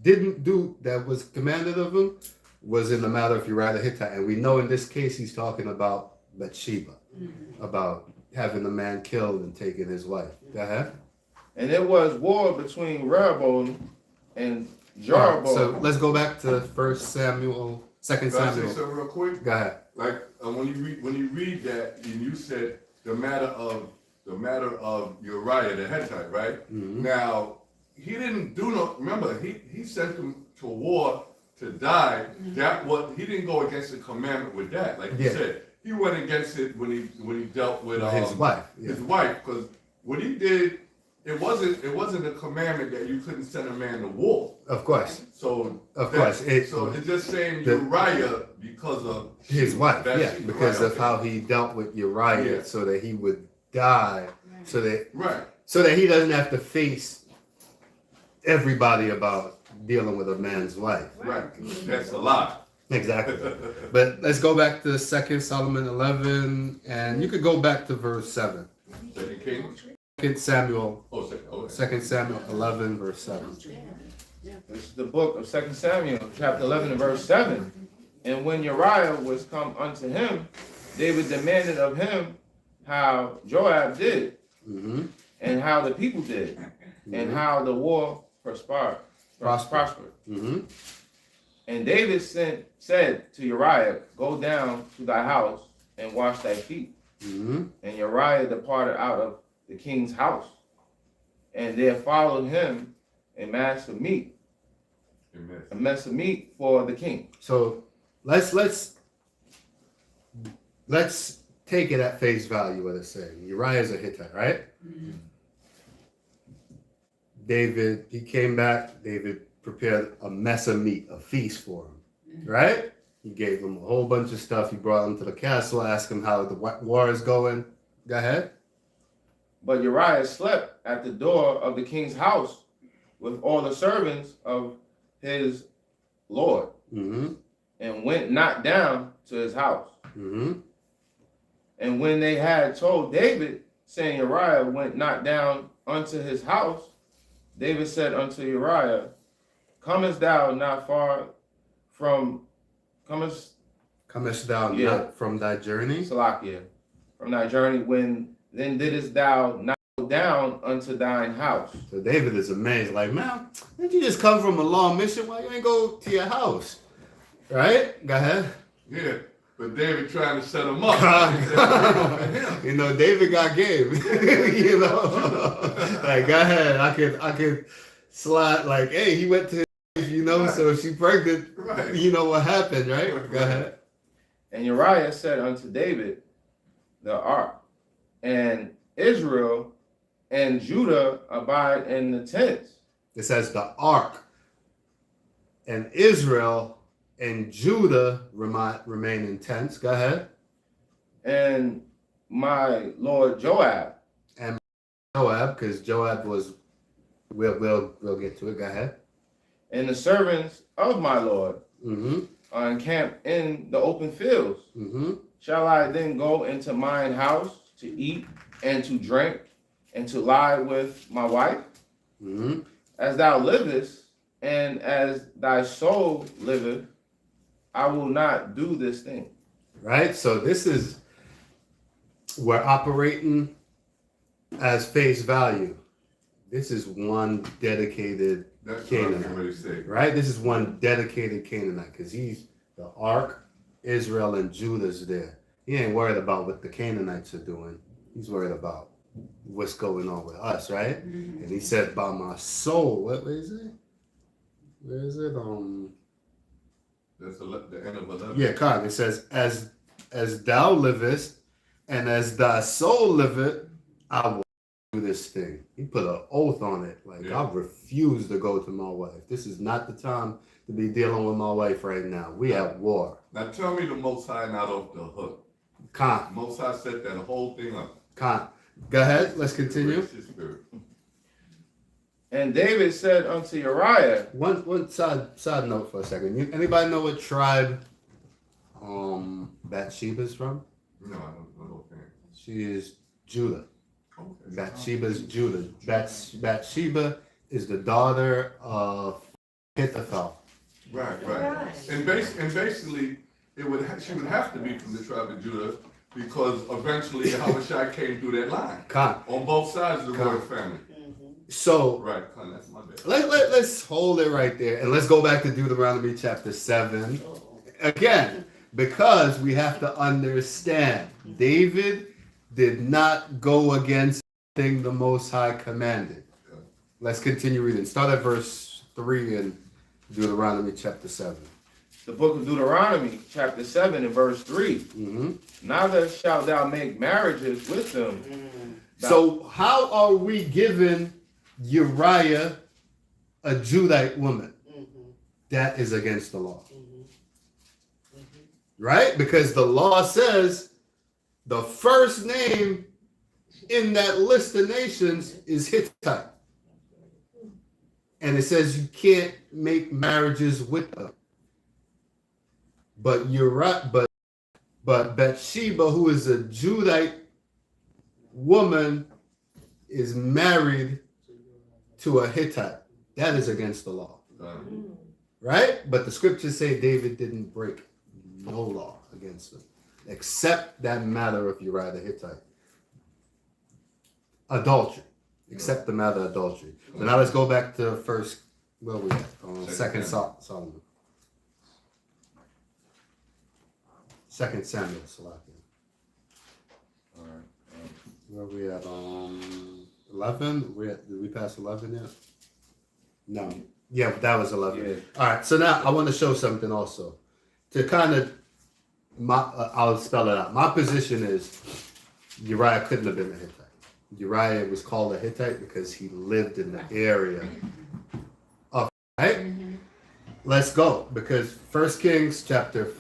didn't do that was commanded of him was in the matter of Uriah the Hittite. And we know in this case he's talking about Bathsheba, about having the man killed and taking his wife. Go ahead. And it was war between Rehoboam and All Jeroboam. right, so let's go back to 1 Samuel, 2 Can I say Samuel. something real quick? Go ahead. Like when you read that, and you said the matter of Uriah the Hittite, right? Mhm. Now he didn't do no. Remember, he sent him to war to die. That what he didn't go against the commandment with that. Like you Yeah. said, he went against it when he dealt with His wife. Yeah. his wife, because what he did, it wasn't a commandment that you couldn't send a man to war. Of course. So Of that- course, so it's just saying the- Uriah because of His wife, That's- yeah, because right, of how he dealt with Uriah, Yeah. so that he would die, so right. that he doesn't have to face everybody about dealing with a man's wife. Right, that's a lie. Exactly. But let's go back to 2 Solomon 11, and you could go back to verse 7. Second Kings? 2 Samuel, Oh, second. Okay. 2 Samuel 11, verse 7. This is the book of 2 Samuel, chapter 11 and verse 7. And when Uriah was come unto him, David demanded of him how Joab did, Mm-hmm. and how the people did, and how the war prospered. Mm-hmm. And David said to Uriah, Go down to thy house and wash thy feet. Mm-hmm. And Uriah departed out of the king's house. And there followed him a mess of meat, for the king. So let's take it at face value what it's saying. Uriah is a Hittite, right? Mhm. David, he came back. David prepared a mess of meat, a feast for him, right? He gave him a whole bunch of stuff. He brought him to the castle, asked him how the war is going. Go ahead. But Uriah slept at the door of the king's house with all the servants of his lord, Mm-hmm. and went not down to his house. Mm-hmm. And when they had told David, saying Uriah went not down unto his house, David said unto Uriah, Comest thou not far from, Comest thou Yeah. not from thy journey? Salakia, from thy journey, when then didst thou not go down unto thine house? So David is amazed, like, man, didn't you just come from a long mission? Why you ain't go to your house? Right? Go ahead. Yeah, but David trying to set him up. You know, David got game. You know, like, go ahead. I could slide. Like, hey, he went to, you know, so she pregnant. Right. You know what happened, right? Go ahead. And Uriah said unto David, The ark, and Israel and Judah abide in the tents. It says the ark and Israel and Judah remain in tents. Go ahead. And my lord Joab, Joab, because Joab was. We'll get to it. Go ahead. and the servants of my lord Mm-hmm. are encamped in the open fields. Mm-hmm. Shall I then go into mine house to eat and to drink and to lie with my wife? Mm-hmm. As thou livest, and as thy soul liveth, I will not do this thing. Right? So this is, we're operating as face value. This is one dedicated That's what I was Canaanite, going to say. right? This is one dedicated Canaanite because he's the ark, Israel and Judah's there. He ain't worried about what the Canaanites are doing. He's worried about what's going on with us, right? And he said, by my soul, what is it? Where is it? That's the end of 11. Yeah, Khan. It says, as thou livest, and as thy soul liveth, I will do this thing. He put an oath on it. Like, Yeah. I refuse to go to my wife. This is not the time to be dealing with my wife right now. We at war. Now tell me the Most High not off the hook. Khan. Most High set that whole thing up. Khan. Go ahead. Let's continue. Grace his spirit. And David said unto Uriah, One side note for a second. Anybody know what tribe Bathsheba's from? No, I don't know. She is Judah. Okay. Bathsheba is Judah. Bathsheba is the daughter of Ahithophel. Right. Right. And basically, she would have to be from the tribe of Judah because eventually Yahushua came through that line Khan. on both sides of the Come. royal family. So Right, Con, that's my bad. let's hold it right there and let's go back to Deuteronomy chapter 7 again, because we have to understand David did not go against anything the Most High commanded. Let's continue reading. Start at verse 3 in Deuteronomy chapter 7. the book of Deuteronomy, chapter 7 and verse 3. Mm-hmm. Neither shalt thou make marriages with them. So how are we giving Uriah a Judite woman? That is against the law. Right? Because the law says the first name in that list of nations is Hittite. And it says you can't make marriages with them. But you're right. But Bathsheba, who is a Judite woman, is married to a Hittite. That is against the law, right? But the scriptures say David didn't break no law against them, except that matter of Uriah the Hittite. Adultery, except the matter of adultery. So now let's go back to first, where we at? Second Solomon. Second Samuel, Salakia. All right. Where we at? 11? Did we pass 11 yet? No. Yeah, that was 11. Yeah. All right. So now I want to show something also. To kind of, I'll spell it out. My position is Uriah couldn't have been a Hittite. Uriah was called a Hittite because he lived in the area of, right? Let's go. Because 1 Kings chapter,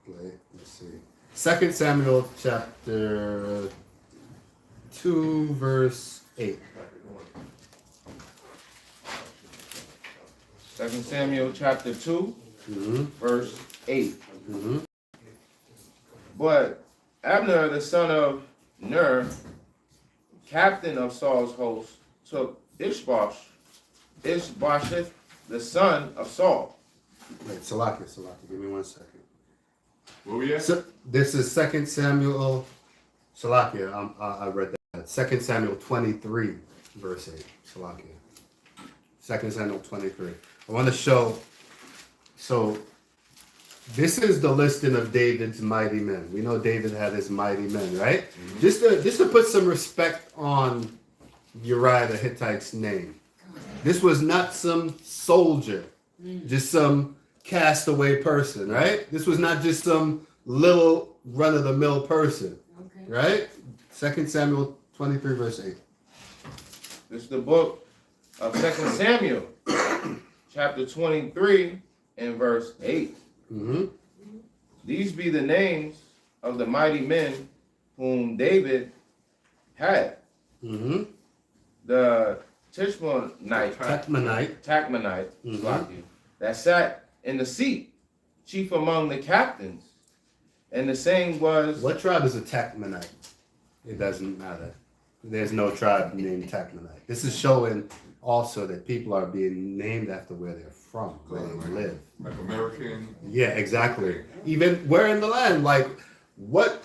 let's see. 2 Samuel chapter 2, verse 8. 2 Samuel chapter 2, verse 8. But Abner, the son of Ner, captain of Saul's host, took Ishbosheth, the son of Saul. Wait, Salakia, give me 1 second. Where we at? So, this is 2 Samuel, Salakia, I read that. 2 Samuel 23, verse 8, Salakia. 2 Samuel 23. I want to show, so this is the listing of David's mighty men. We know David had his mighty men, right? Just to put some respect on Uriah the Hittite's name. This was not some soldier, just some castaway person, right? This was not just some little run-of-the-mill person, right? 2 Samuel 23, verse 8. This is the book of 2 Samuel, chapter 23, and verse 8. These be the names of the mighty men whom David had. The Tachmonite, that sat in the seat, chief among the captains. And the same was... What tribe is a Tachmonite? It doesn't matter. There's no tribe named Tachmonite. This is showing also that people are being named after where they're from, where they live. Like American. Yeah, exactly. Even where in the land, like what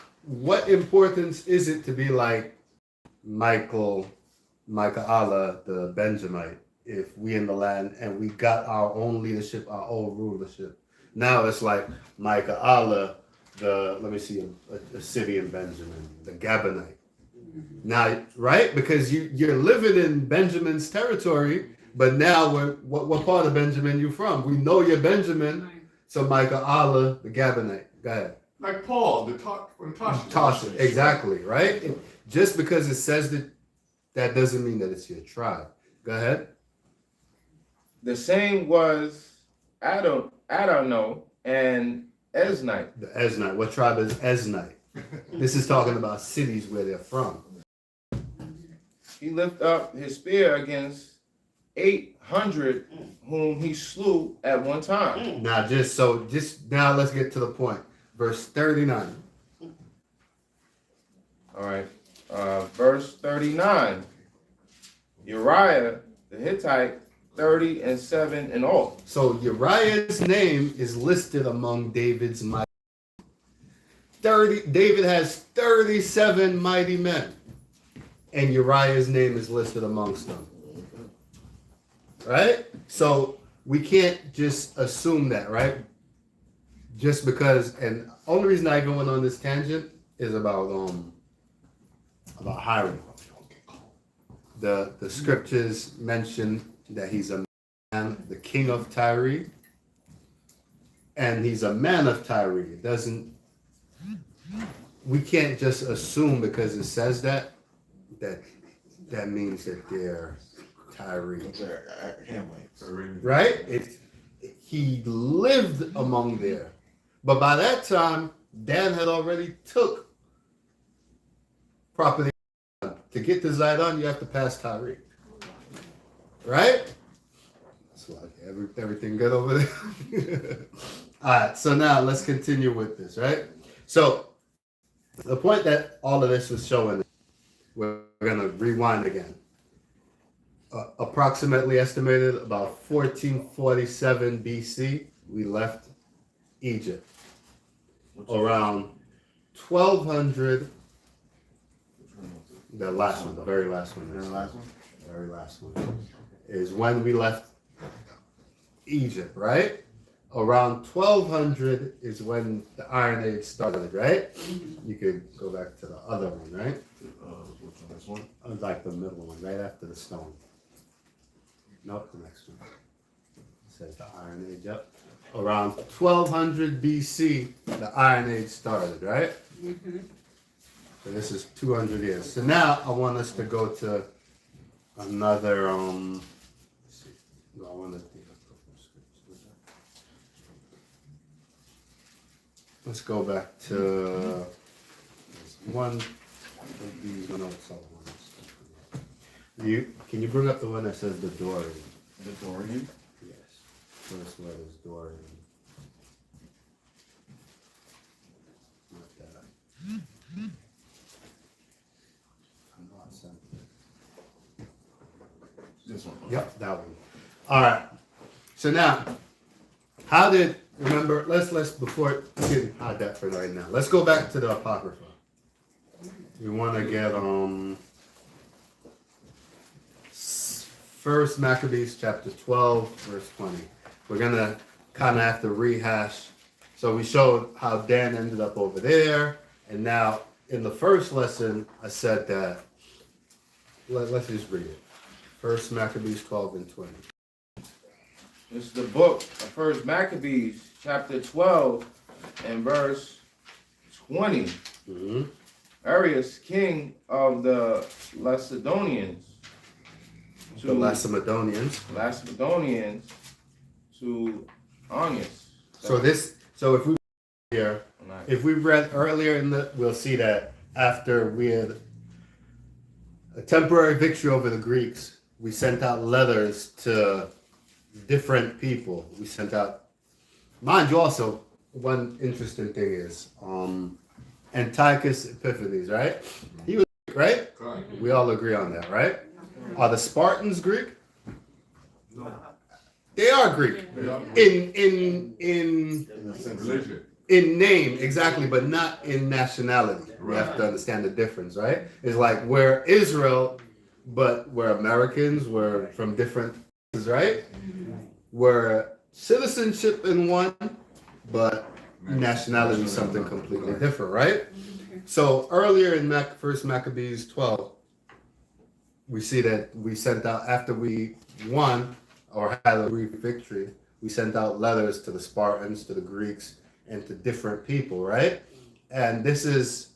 importance is it to be like Micah Allah, the Benjamite, if we in the land and we got our own leadership, our own rulership? Now it's like Micah Allah, a city in Benjamin, the Gabonite. Now, right? Because you're living in Benjamin's territory, but now what part of Benjamin you from? We know you're Benjamin, so Micah Allah, the Gabonite. Go ahead. Like Paul, from Tasha. Tasha, exactly, right? Just because it says that doesn't mean that it's your tribe. Go ahead. The same was Adonno and Eznite. The Eznite. What tribe is Eznite? This is talking about cities where they're from. He lifted up his spear against 800 whom he slew at one time. Now, now let's get to the point. Verse 39. All right. Verse 39. Uriah the Hittite, 30 and 7 in all. So Uriah's name is listed among David's mighty. David has 37 mighty men, and Uriah's name is listed amongst them. Right? So we can't just assume that, right? Just because, and only reason I going on this tangent is about Hiram. The scriptures mention that he's a man, the king of Tyre, and he's a man of Tyre. It doesn't. We can't just assume because it says that means that they're Tyre. Right? He lived among there. But by that time, Dan had already took property. To get to Zidon, you have to pass Tyre. Right? That's like everything good over there. All right, so now let's continue with this, right? So the point that all of this was showing, we're gonna rewind again. Approximately estimated about 1447 BC, we left Egypt. Around 1200, the last one, the very last one, The last one? very last one, is when we left Egypt, right? Around 1200 is when the Iron Age started, right? You could go back to the other one, right? Which one? This one? Like the middle one, right after the stone. Nope, the next one. It says the Iron Age, yep. Around 1200 BC, the Iron Age started, right? So this is 200 years. So now I want us to go to another, let's see. No, I want to take a couple of scriptures. Let's go back to one of these notes I want. Can you bring up the one that says the Dorian? The Dorian? Yes. First word is Dorian. Not that. I know I sent it. This one. Yep, that one. All right. So now, remember, let's before we can hide that for right now. Let's go back to the Apocrypha. We want to get First Maccabees chapter 12, verse 20. We're gonna kind of have to rehash. So we showed how Dan ended up over there, and now in the first lesson, I said that. Let's just read it. First Maccabees 12 and 20. It's the book of First Maccabees, chapter 12, and verse 20. Mm-hmm. Arius, king of the Lacedaemonians, The Lacedaemonians. to Onius. So if we read earlier we'll see that after we had a temporary victory over the Greeks, we sent out letters to different people. We sent out, mind you, also one interesting thing is Antiochus Epiphanes, right? He was Greek, right? Correct. We all agree on that, right? Are the Spartans Greek? No. They are Greek. They are In religion. in name, exactly, but not in nationality. We have to understand the difference, right? It's like we're Israel, but we're Americans, we're from different places, right? We're citizenship in one, but nationality is something completely different, right? So earlier in First Maccabees 12, we see that we sent out, after we won or had a brief victory, we sent out letters to the Spartans, to the Greeks, and to different people, right? And this is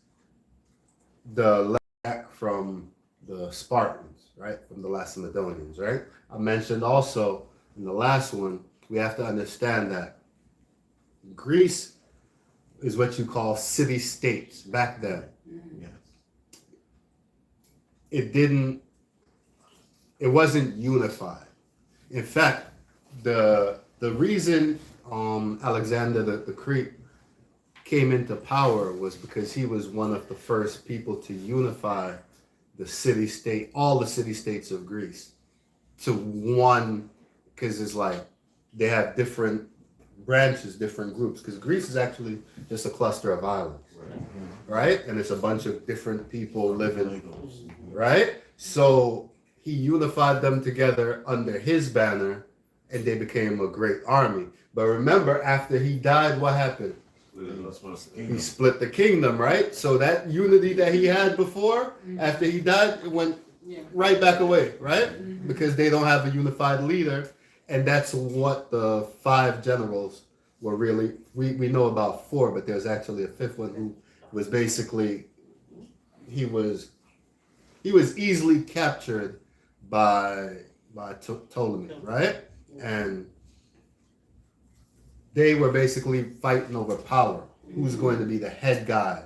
the letter back from the Spartans, right? From the Lacedaemonians, right? I mentioned also in the last one, we have to understand that Greece is what you call city-states back then. It wasn't unified. In fact, the reason Alexander the Greek came into power was because he was one of the first people to unify the city-state, all the city-states of Greece to one, because it's like they have different branches, different groups, because Greece is actually just a cluster of islands, right? And it's a bunch of different people living, right? So he unified them together under his banner, and they became a great army. But remember, after he died, what happened? He split the kingdom, right? So that unity that he had before, after he died, it went right back away, right? Because they don't have a unified leader. And that's what the 5 generals were really, we know about 4, but there's actually a 5th one who was basically, he was easily captured by Ptolemy, right? And they were basically fighting over power. Who's going to be the head guy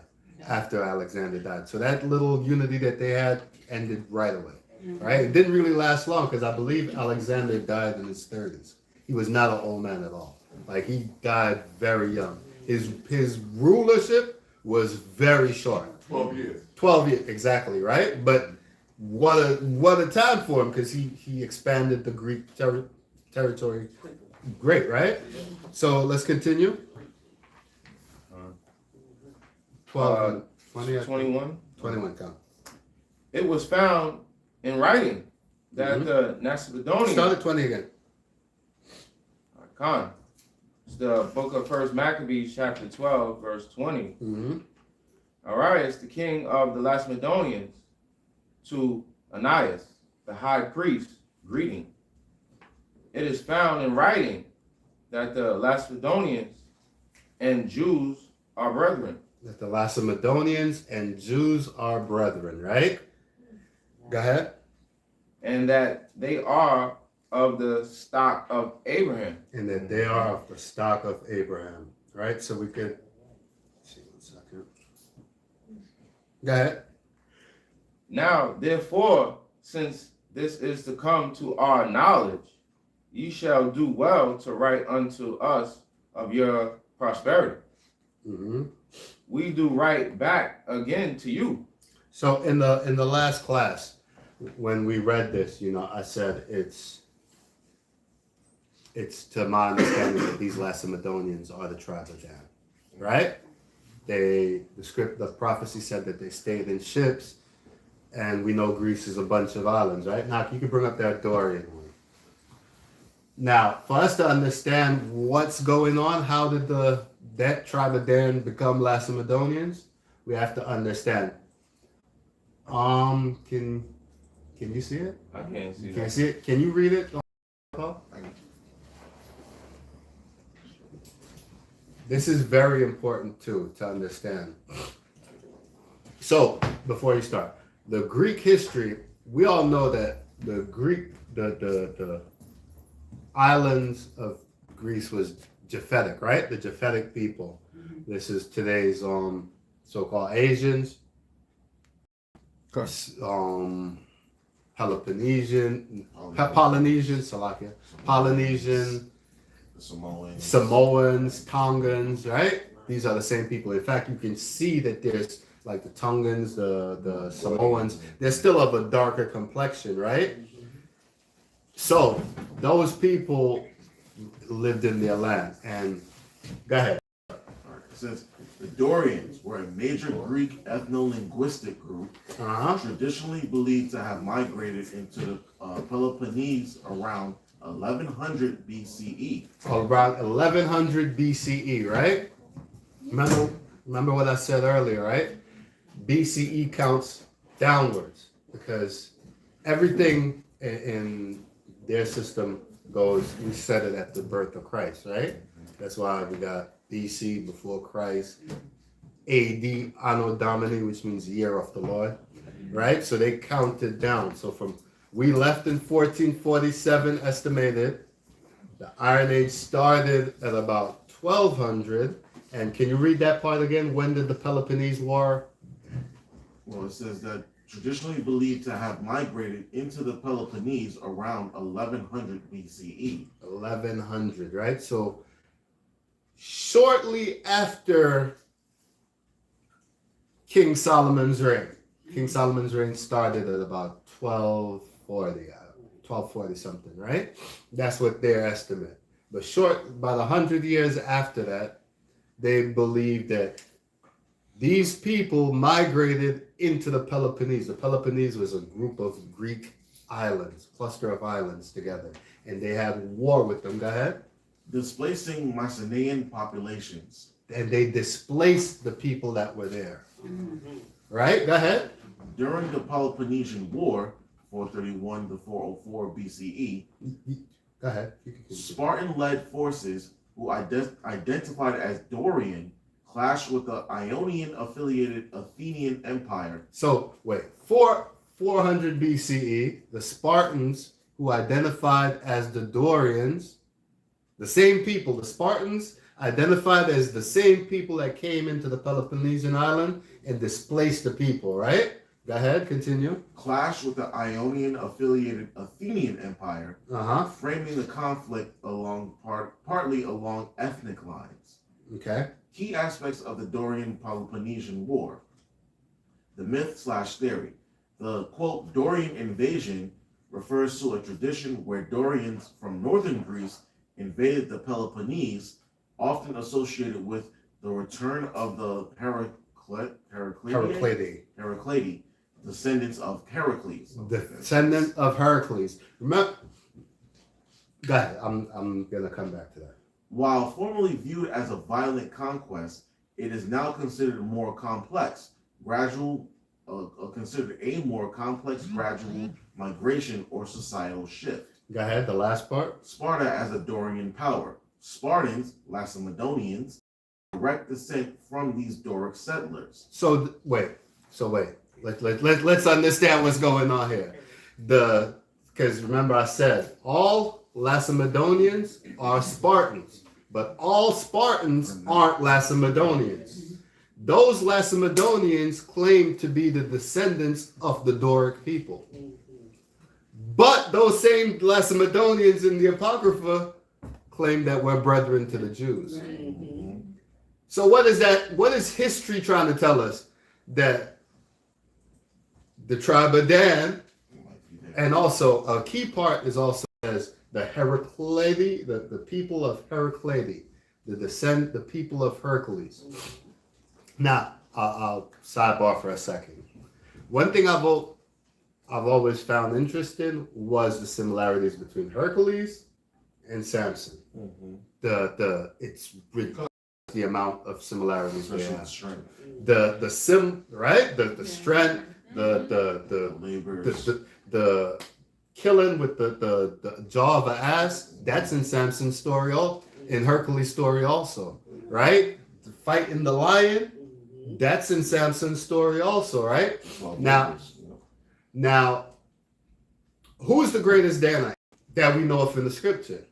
after Alexander died? So that little unity that they had ended right away, right? It didn't really last long because I believe Alexander died in his 30s. He was not an old man at all. Like he died very young. His rulership was very short. 12 years. 12 years, exactly, right? But what a time for him, because he expanded the Greek territory. Great, right? So let's continue. 12 and 20, I think. 21. 21 count. It was found in writing that the Macedonians. Start at 20 again. Khan. It's the book of First Maccabees, chapter 12, verse 20. Mm-hmm. Arius, the king of the Lacedaemonians, to Anias, the high priest, greeting. It is found in writing that the Lacedaemonians and Jews are brethren. That the Lacedaemonians and Jews are brethren, right? Go ahead. And that they are of the stock of Abraham. And that they are of the stock of Abraham, right? So we could see 1 second. Go ahead. Now, therefore, since this is to come to our knowledge, ye shall do well to write unto us of your prosperity. Mm-hmm. We do write back again to you. So in the last class, when we read this, I said it's to my understanding that these Lacedaemonians are the tribe of Dan, right? The prophecy said that they stayed in ships, and we know Greece is a bunch of islands, right? Now, you can bring up that Dorian one. Now, for us to understand what's going on, how did that tribe of Dan become Lacedaemonians? We have to understand. Can you see it? I can't see Can you that. see it? Can you read it, Paul? This is very important too to understand. So before you start, the Greek history, we all know that the islands of Greece was Japhetic, right? The Japhetic people. This is today's so-called Asians, Peloponnesian, Polynesian, Salakia, Polynesian, Samoans, Tongans, right? These are the same people. In fact, you can see that there's like the Tongans, the Samoans, they're still of a darker complexion, right? So those people lived in their land. And go ahead. It says the Dorians were a major Greek ethno-linguistic group traditionally believed to have migrated into the Peloponnese around 1100 BCE. Around 1100 BCE, right? Remember what I said earlier, right? BCE counts downwards because everything in their system goes, we set it at the birth of Christ, right? That's why we got BC, before Christ, AD, Anno Domini, which means year of the Lord, right? So they counted down. So we left in 1447 estimated. The Iron Age started at about 1200. And can you read that part again? When did the Peloponnese War? Well, it says that traditionally believed to have migrated into the Peloponnese around 1100 BCE. 1100, right? So shortly after King Solomon's reign. King Solomon's reign started at about 1240 something, right? That's what their estimate. But about 100 years after that, they believe that these people migrated into the Peloponnese. The Peloponnese was a group of Greek islands, cluster of islands together, and they had war with them. Go ahead. Displacing Mycenaean populations. And they displaced the people that were there. Right? Go ahead. During the Peloponnesian War, 431 to 404 BCE, Go ahead. Spartan-led forces who identified as Dorian clashed with the Ionian-affiliated Athenian Empire. So, wait. 400 BCE, the Spartans who identified as the Dorians, the same people, the Spartans identified as the same people that came into the Peloponnesian island and displaced the people, right? Go ahead, continue. clashed with the Ionian-affiliated Athenian Empire, framing the conflict partly along ethnic lines. Okay. Key aspects of the Dorian-Peloponnesian War. The myth/theory. The, quote, Dorian invasion refers to a tradition where Dorians from northern Greece invaded the Peloponnese, often associated with the return of the Heraclidae, descendants of Heracles. Descendant of Heracles. Remember, go ahead. I'm gonna come back to that. While formerly viewed as a violent conquest, it is now considered more complex, gradual migration or societal shift. Go ahead, the last part. Sparta as a Dorian power. Spartans, Lacedaemonians, direct descent from these Doric settlers. So wait. Let's understand what's going on here. Because remember I said all Lacedaemonians are Spartans, but all Spartans aren't Lacedaemonians. Those Lacedaemonians claim to be the descendants of the Doric people. But those same Lacedaemonians in the Apocrypha claim that we're brethren to the Jews. So what is that? What is history trying to tell us? That the tribe of Dan, and also a key part is also as the Heraclidae, the people of Heraclidae, the people of Hercules. Now, I'll sidebar for a second. One thing I've always found interesting was the similarities between Hercules and Samson. It's ridiculous the amount of similarities they have. The strength, the labors, the killing with the jaw of an ass. That's in Samson's story, in Hercules' story also, right? The fight in the lion. That's in Samson's story also, right? Now, who is the greatest Danite that we know of in the scripture?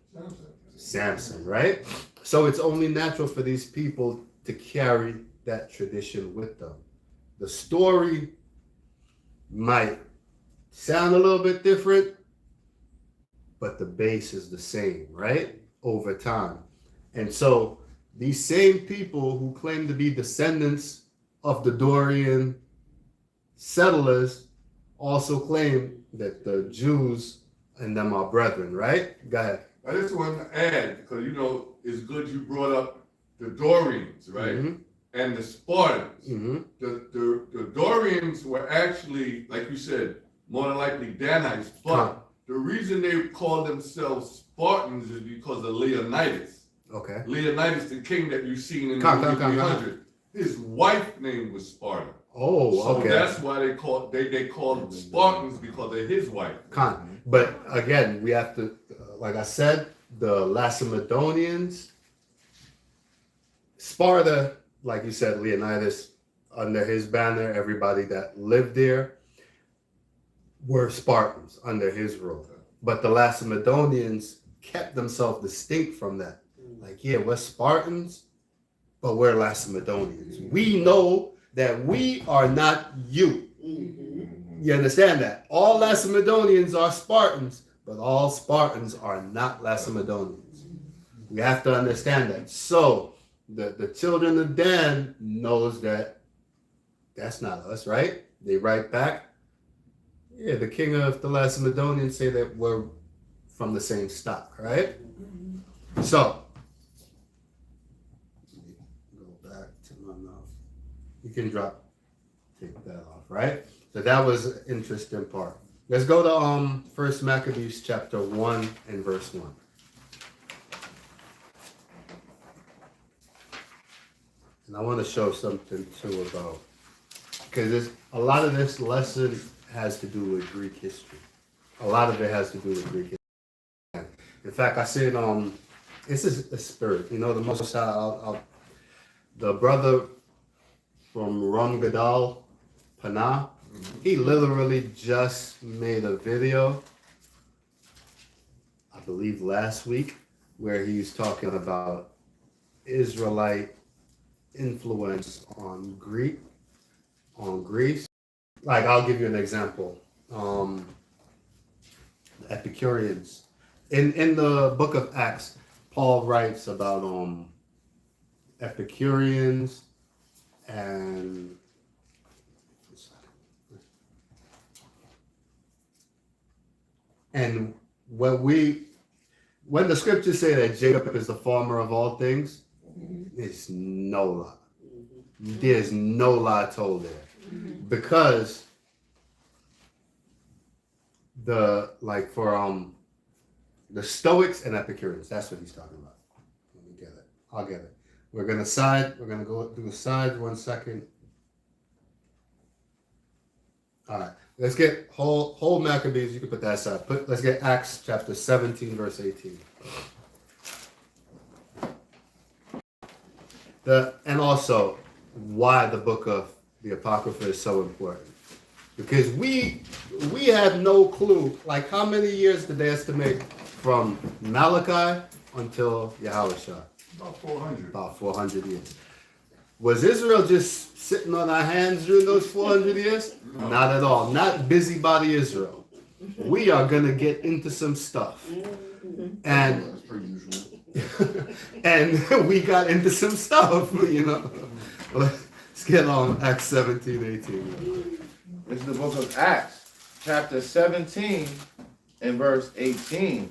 Samson, right? So it's only natural for these people to carry that tradition with them. The story might sound a little bit different, but the base is the same, right? Over time. And so these same people who claim to be descendants of the Dorian settlers also claim that the Jews and them are brethren, right? Go ahead. I just want to add, because it's good you brought up the Dorians, right? And the Spartans. The Dorians were actually, like you said, more than likely Danites, but the reason they called themselves Spartans is because of Leonidas. Okay. Leonidas, the king that you've seen in the movie 300. His wife name was Sparta. Oh, okay. So that's why they called them Spartans, because of his wife. But again, we have to, like I said, the Lacedaemonians, Sparta, like you said, Leonidas, under his banner, everybody that lived there were Spartans under his rule. But the Lacedaemonians kept themselves distinct from that. Like, yeah, we're Spartans, but we're Lacedaemonians. We know that we are not you. You understand that? All Lacedaemonians are Spartans, but all Spartans are not Lacedaemonians. We have to understand that. So the children of Dan knows that that's not us, right? They write back, yeah, the king of the Lacedaemonians say that we're from the same stock, right? So, go back to my mouth. You can take that off, right? So that was an interesting part. Let's go to First Maccabees chapter 1 and verse 1. And I want to show something too about, because a lot of this lesson has to do with Greek history. A lot of it has to do with Greek history. In fact, I said, this is a spirit. The Most High, the brother from Ram Gadal, Panah, he literally just made a video, I believe last week, where he's talking about Israelite influence on Greece, like I'll give you an example. The Epicureans. In the book of Acts, Paul writes about Epicureans and when the scriptures say that Jacob is the farmer of all things, it's no lie. There's no lie told there. Because the Stoics and Epicureans, that's what he's talking about. Let me get it. I'll get it. We're gonna go through the sides 1 second. All right. Let's get whole Maccabees. You can put that aside. Let's get Acts chapter 17, verse 18. And also why the book of the Apocrypha is so important. Because we have no clue. Like, how many years did they estimate from Malachi until Yahushua? About 400. About 400 years. Was Israel just sitting on our hands during those 400 years? No. Not at all. Not busybody Israel. We are going to get into some stuff. And That's per usual. and we got into some stuff, you know. Let's get on Acts 17, 18. It's the book of Acts, chapter 17 and verse 18.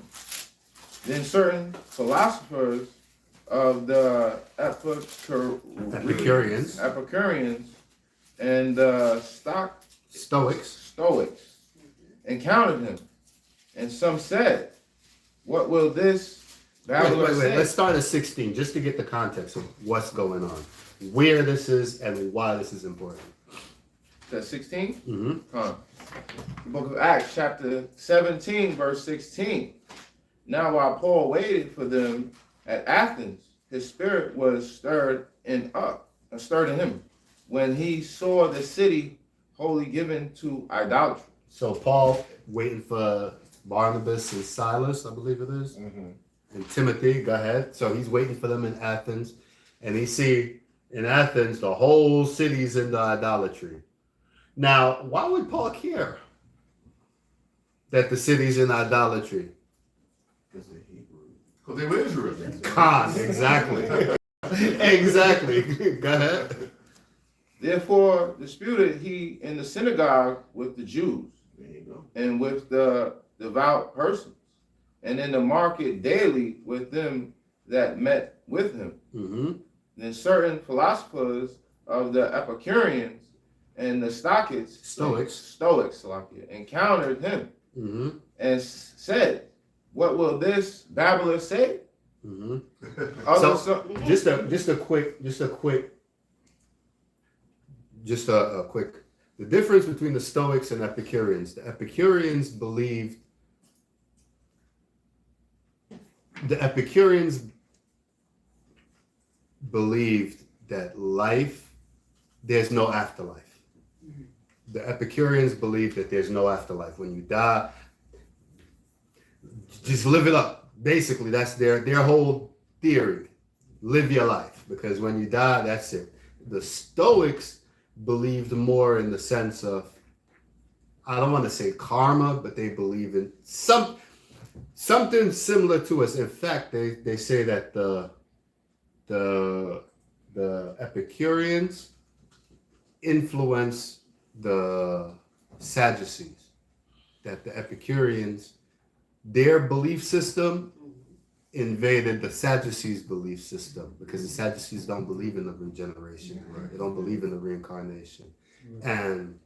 Then certain philosophers of the Epicureans and the Stoics encountered him. And some said, what will this babbler say? Let's start at 16, just to get the context of what's going on, where this is, and why this is important. That's 16? Mm-hmm. The book of Acts, chapter 17, verse 16. Now while Paul waited for them at Athens, his spirit was stirred in him when he saw the city wholly given to idolatry. So Paul waiting for Barnabas and Silas, I believe it is, and Timothy. Go ahead. So he's waiting for them in Athens, and he see in Athens the whole city's into idolatry. Now, why would Paul care that the city's in idolatry? Because they're Hebrew. Because they were Israel. Exactly. Exactly. Go ahead. Therefore disputed he in the synagogue with the Jews There you go. and with the devout persons, and in the market daily with them that met with him. Mm-hmm. Then certain philosophers of the Epicureans and the Stoics encountered him Mm-hmm. and said, what will this babbler say? Mm-hmm. Others a quick. The difference between the Stoics and Epicureans. The Epicureans believed that there's no afterlife. The Epicureans believe that there's no afterlife. When you die, just live it up. Basically, that's their whole theory. Live your life, because when you die, that's it. The Stoics believed more in the sense of, I don't want to say karma, but they believe in something similar to us. In fact, they say that the Epicureans influence the Sadducees. That the Epicureans, their belief system invaded the Sadducees' belief system, because the Sadducees don't believe in the regeneration. Right. They don't believe in the reincarnation. And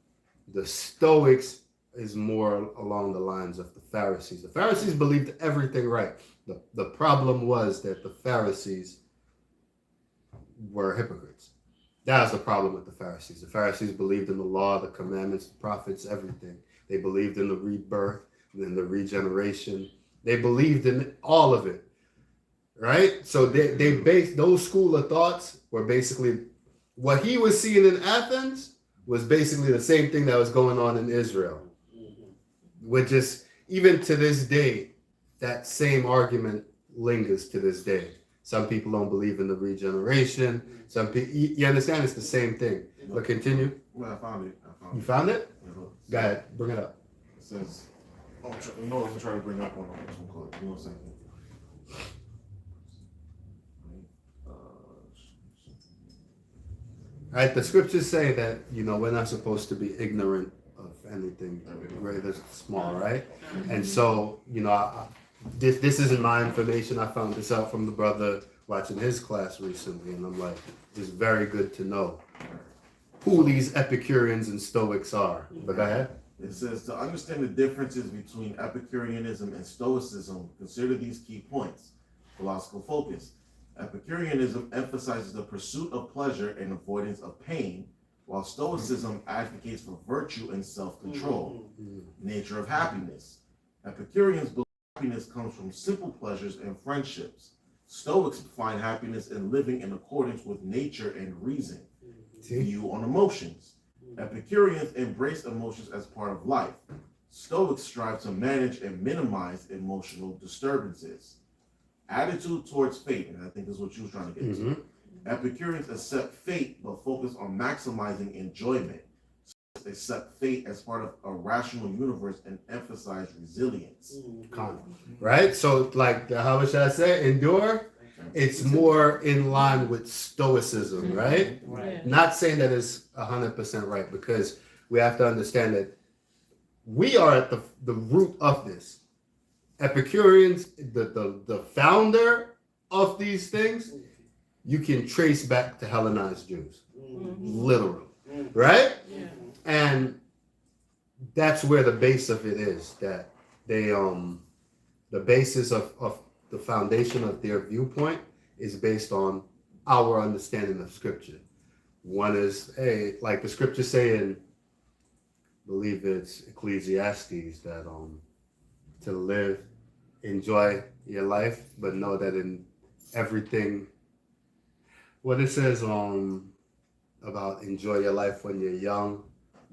the Stoics is more along the lines of the Pharisees. The Pharisees believed everything right. The problem was that the Pharisees were hypocrites. That was the problem with the Pharisees. The Pharisees believed in the law, the commandments, the prophets, everything. They believed in the rebirth, in the regeneration. They believed in all of it, right? So they based those school of thoughts were basically what he was seeing in Athens was basically the same thing that was going on in Israel. Which is, even to this day, that same argument lingers to this day. Some people don't believe in the regeneration. Some people, you understand, it's the same thing. But continue. Well, I found it. You found it? Yeah, look. Go ahead, bring it up. It says, I'm trying to bring up one of them. Called, you know what I'm saying? Right, the scriptures say that, you know, we're not supposed to be ignorant of anything, great or small, right? And so, you know, this isn't my information. I found this out from the brother watching his class recently, and I'm like, it's very good to know who these Epicureans and Stoics are. But go ahead. It says, to understand the differences between Epicureanism and Stoicism, consider these key points. Philosophical focus. Epicureanism emphasizes the pursuit of pleasure and avoidance of pain, while Stoicism advocates for virtue and self-control. Nature of happiness. Epicureans believe happiness comes from simple pleasures and friendships. Stoics find happiness in living in accordance with nature and reason. View on emotions. Epicureans embrace emotions as part of life. Stoics strive to manage and minimize emotional disturbances. Attitude towards fate, and I think this is what you was trying to get to. Epicureans accept fate but focus on maximizing enjoyment. Stoics accept fate as part of a rational universe and emphasize resilience. Right? So, like, how should I say? Endure. It's more in line with Stoicism, right? Right. Not saying that it's 100% right, because we have to understand that we are at the root of this. Epicureans, the founder of these things, you can trace back to Hellenized Jews, literally, right? Yeah. And that's where the base of it is, that they the basis of the foundation of their viewpoint is based on our understanding of scripture. One is, like the scriptures say in, I believe it's Ecclesiastes, that to live, enjoy your life, but know that in everything, what it says about enjoy your life when you're young,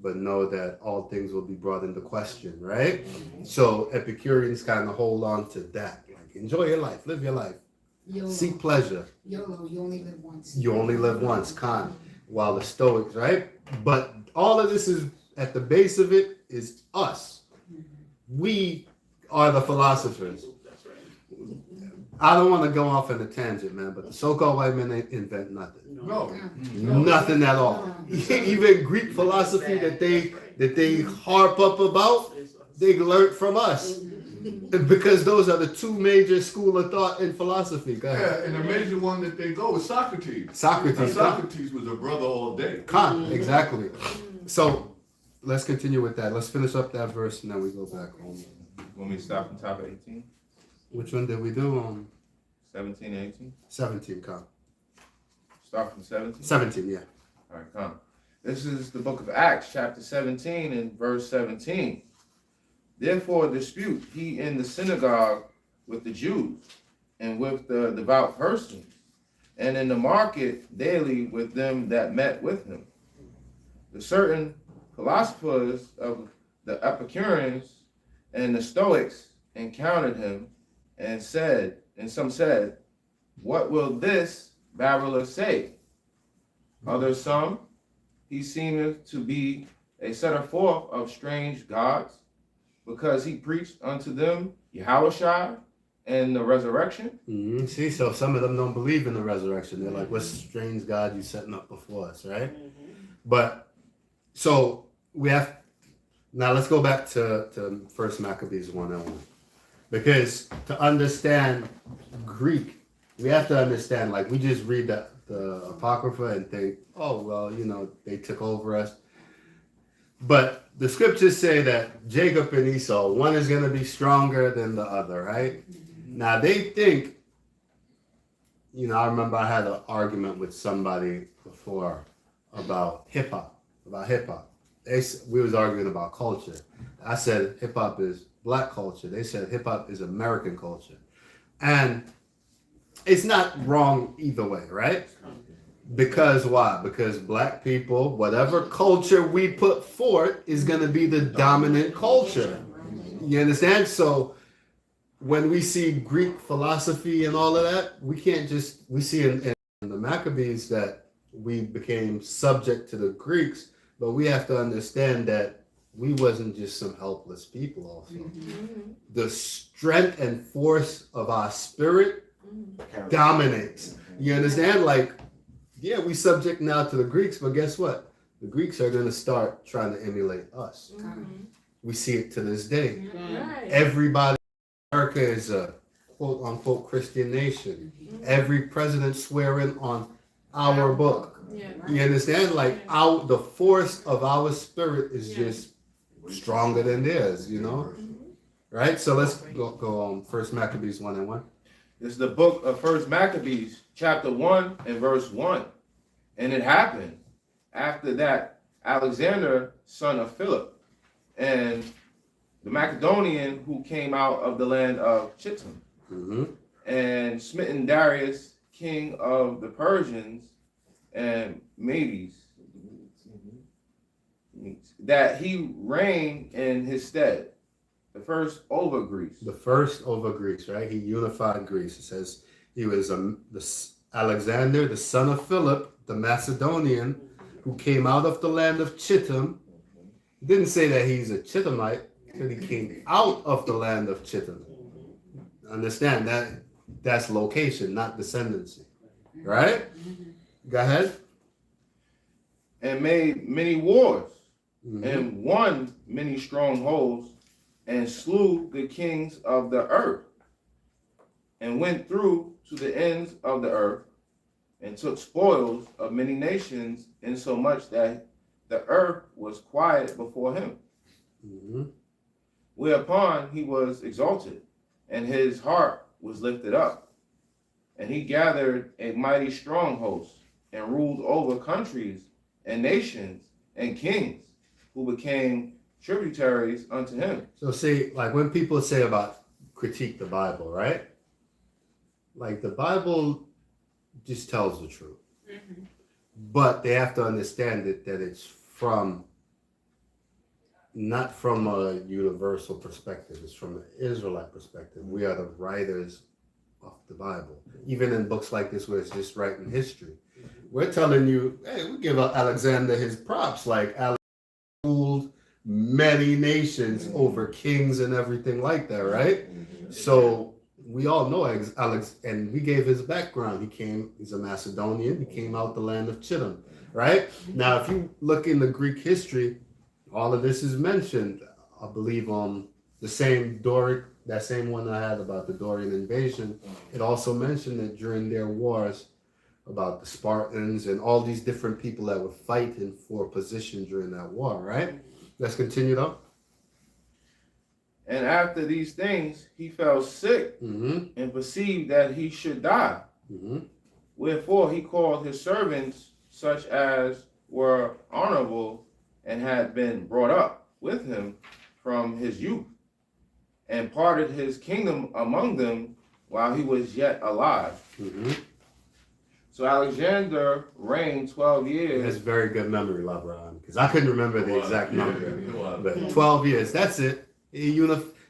but know that all things will be brought into question, right? So Epicureans kind of hold on to that. Like, enjoy your life, live your life, seek pleasure. YOLO, you only live once. You only live once, while the Stoics, right? But all of this is, at the base of it, is us. We are the philosophers. I don't want to go off on a tangent, man, but the so-called white men ain't invent nothing. No. Nothing at all. Even Greek philosophy that they harp up about, they learned from us. Because those are the two major school of thought in philosophy. Go ahead. Yeah, and the major one that they go is Socrates. And Socrates. Socrates was a brother all day. Exactly. So let's continue with that. Let's finish up that verse and then we go back home. Want me to stop on top of 18? Which one did we do? 17 and 18? 17, come. Start from 17? 17, yeah. All right, come. This is the book of Acts, chapter 17 and verse 17. Therefore dispute he in the synagogue with the Jews and with the devout persons, and in the market daily with them that met with him. The certain philosophers of the Epicureans and the Stoics encountered him and some said, what will this babbler say? Others some, he seemeth to be a setter forth of strange gods, because he preached unto them Yahushua and the resurrection. See, so some of them don't believe in the resurrection. They're like, what strange God you setting up before us, right? But, so we have, now let's go back to First Maccabees 1:1. Because to understand Greek, we have to understand, like, we just read the Apocrypha and think, oh, well, you know, they took over us. But the scriptures say that Jacob and Esau, one is going to be stronger than the other, right? Now, they think, you know, I remember I had an argument with somebody before about hip-hop. We was arguing about culture. I said hip-hop is black culture. They said hip-hop is American culture. And it's not wrong either way, right? Because why? Because black people, whatever culture we put forth is going to be the dominant culture. You understand? So when we see Greek philosophy and all of that, we see in the Maccabees that we became subject to the Greeks, but we have to understand that we wasn't just some helpless people also. The strength and force of our spirit dominates. You understand? Like, yeah, we subject now to the Greeks, but guess what? The Greeks are going to start trying to emulate us. We see it to this day. Everybody in America is a quote unquote Christian nation. Every president swearing on our book. You understand? Like the force of our spirit is just stronger than theirs, you know? Right? So let's go on First Maccabees 1:1. This is the book of First Maccabees, chapter 1 and verse 1. And it happened after that Alexander, son of Philip, and the Macedonian who came out of the land of Chittim, and smitten Darius, king of the Persians and Medes, that he reigned in his stead, the first over Greece. The first over Greece, right? He unified Greece. It says he was Alexander, the son of Philip, the Macedonian, who came out of the land of Chittim. It didn't say that he's a Chittimite, because he came out of the land of Chittim. Understand that that's location, not descendancy. Right? Go ahead. And made many wars, and won many strongholds, and slew the kings of the earth, and went through to the ends of the earth, and took spoils of many nations, insomuch that the earth was quiet before him. Whereupon he was exalted, and his heart was lifted up, and he gathered a mighty strong host, and ruled over countries and nations and kings, who became tributaries unto him. So see, like when people say about critique the Bible, right? Like the Bible just tells the truth. But they have to understand that it's not from a universal perspective. It's from an Israelite perspective. We are the writers of the Bible. Even in books like this where it's just writing history. We're telling you, hey, we give Alexander his props. Like Alexander ruled many nations over kings and everything like that, right? So we all know Alex, and we gave his background. He's a Macedonian. He came out the land of Chittim, right? Now, if you look in the Greek history, all of this is mentioned. I believe the same that same one I had about the Dorian invasion. It also mentioned that during their wars about the Spartans and all these different people that were fighting for position during that war, right? Let's continue though. And after these things, he fell sick and perceived that he should die. Wherefore he called his servants, such as were honorable and had been brought up with him from his youth, and parted his kingdom among them while he was yet alive. So Alexander reigned 12 years. That's very good memory, Labron, because I couldn't remember the exact number. But 12 years, that's it.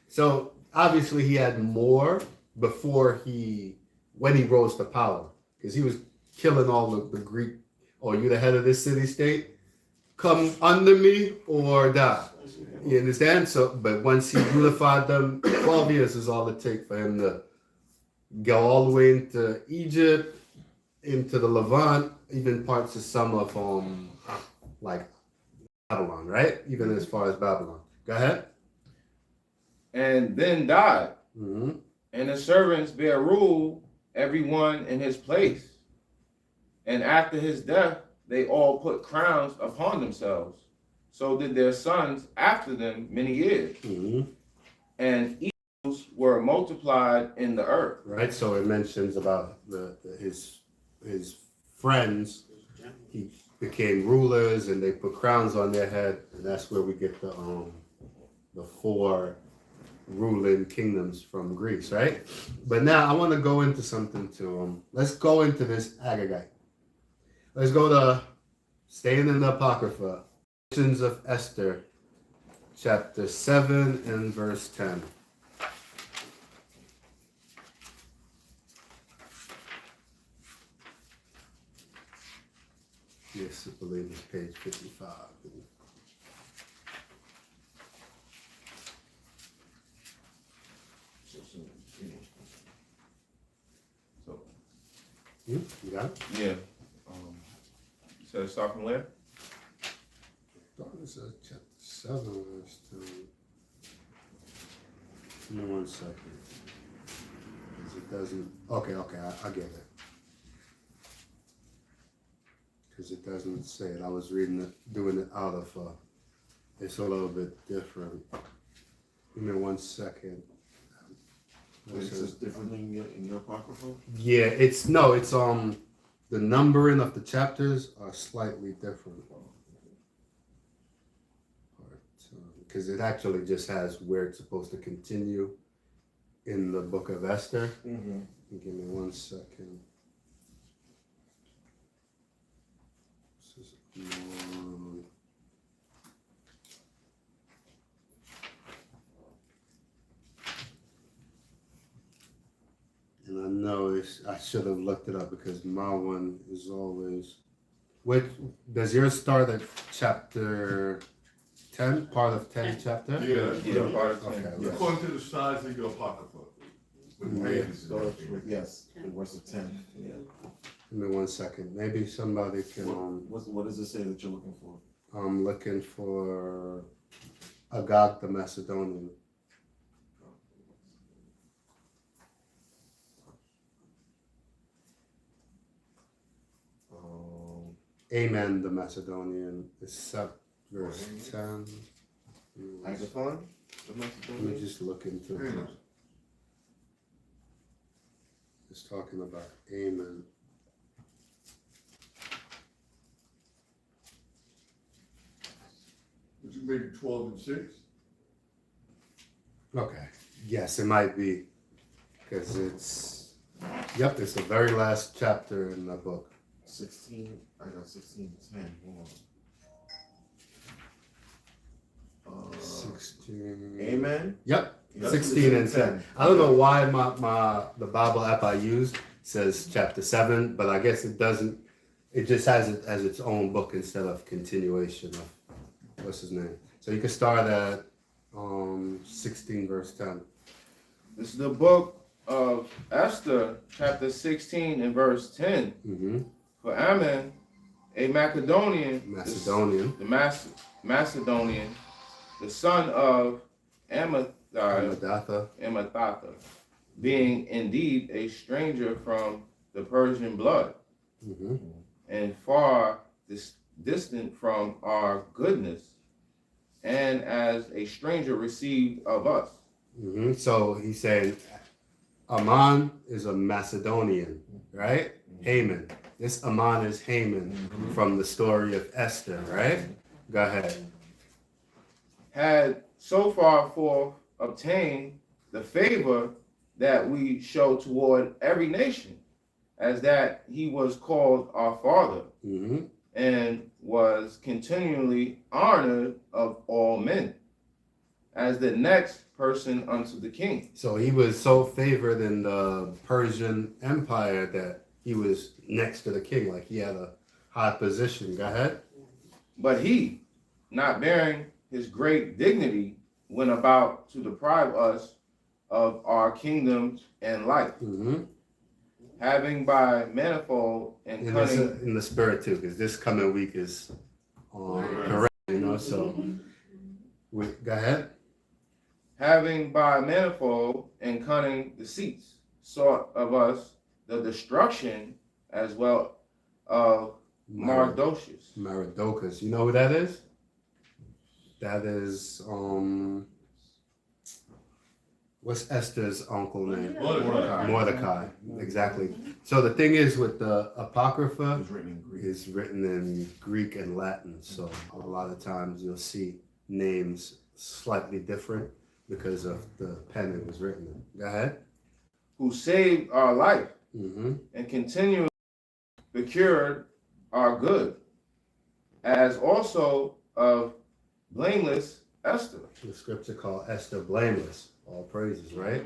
So obviously he had more before when he rose to power, because he was killing all of the Greek. Oh, you the head of this city state? Come under me or die. You understand? So, but once he unified them, 12 years is all it takes for him to go all the way into Egypt, into the Levant, even parts of some of like Babylon, right? Even as far as Babylon. Go ahead. And then died. And the servants bare rule, everyone in his place. And after his death, they all put crowns upon themselves. So did their sons after them many years. And evils were multiplied in the earth. Right. So it mentions about his friends. He became rulers, and they put crowns on their head, and that's where we get the 4 ruling kingdoms from Greece, right? But now I want to go into something too. Let's go into this Agagite. Let's go to staying in the Apocrypha, Visions of Esther, chapter 7 and verse 10. Yes, I believe it's page 55. So, You got it? yeah. You said start from where? I thought it said chapter 7 last time. Give me 1 second. 'Cause it doesn't. Okay, I get it. Because it doesn't say it. I was reading it, doing it out of. It's a little bit different. Give me 1 second. It says differently in your apocrypha? Yeah, it's the numbering of the chapters are slightly different. Because it actually just has where it's supposed to continue in the book of Esther. Mm-hmm. Give me 1 second. This is more. And I know I should have looked it up because my one is always. Which does yours start at chapter 10? Part of 10 chapter? Yeah, part of Okay. 10. Yes. According to the size of your apocrypha. With Yeah. pages and Starts everything. with, yes, in verse of 10. Yeah. Give me 1 second. Maybe somebody can. What does it say that you're looking for? I'm looking for Agag the Macedonian. Amen the Macedonian is verse 10. Agathon? The Let me Macedonian? just look into it. Amen. It's talking about Amen. Would you make it 12 and 6? Okay. Yes, it might be. Because it's the very last chapter in the book. 16, I got 16:10. Hold on. 16. Amen? Yep. Yes, 16 and 10. I don't know why the Bible app I use says chapter 7, but I guess it doesn't. It just has it as its own book instead of continuation of what's his name. So you can start at 16 verse 10. This is the book of Esther, chapter 16 and verse 10. Mm-hmm. For Ammon, a Macedonian, Macedonian. Macedonian, the son of Amadatha. Amathatha, being indeed a stranger from the Persian blood, Mm-hmm. and far distant from our goodness, and as a stranger received of us. Mm-hmm. So he's saying Aman is a Macedonian, right? Haman. This Aman is Haman from the story of Esther, right? Go ahead. Had so far forth obtained the favor that we show toward every nation, as that he was called our father, Mm-hmm. and was continually honored of all men, as the next person unto the king. So he was so favored in the Persian Empire that he was next to the king, like he had a high position. Go ahead. But he, not bearing his great dignity, went about to deprive us of our kingdom and life, Mm-hmm. having by manifold and cunning, In the spirit too, because this coming week is correct, so go ahead. having by manifold and cunning deceits sought of us the destruction as well of Mardochus. Maridochus. You know who that is? That is what's Esther's uncle name? Mordecai. Mordecai. Exactly. So the thing is with the Apocrypha, It's written in Greek. is written in Greek and Latin, so a lot of times you'll see names slightly different because of the pen it was written in. Go ahead. Who saved our life Mm-hmm. and continually procured our good, as also of blameless Esther, The scripture called Esther blameless. All praises, right?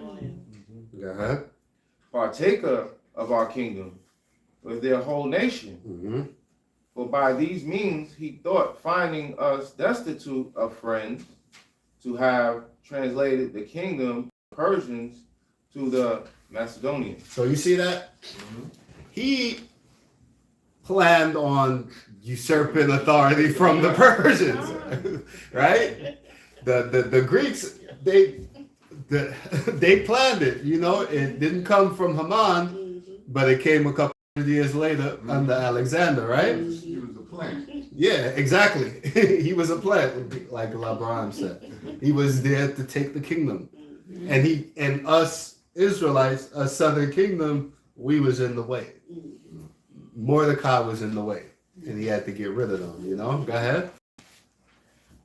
Go ahead. partaker of our kingdom with their whole nation, Mm-hmm. For by these means he thought, finding us destitute of friends, to have translated the kingdom of Persians to the Macedonians. So you see that? He planned on usurping authority from the Persians, right? The Greeks, they planned it. You know, it didn't come from Haman, but it came a couple of years later under Alexander, right? He was a plant. Yeah, exactly. He was a plant, like LeBron said. He was there to take the kingdom, and us Israelites, a southern kingdom, we was in the way. Mordecai was in the way, and he had to get rid of them. You know, go ahead.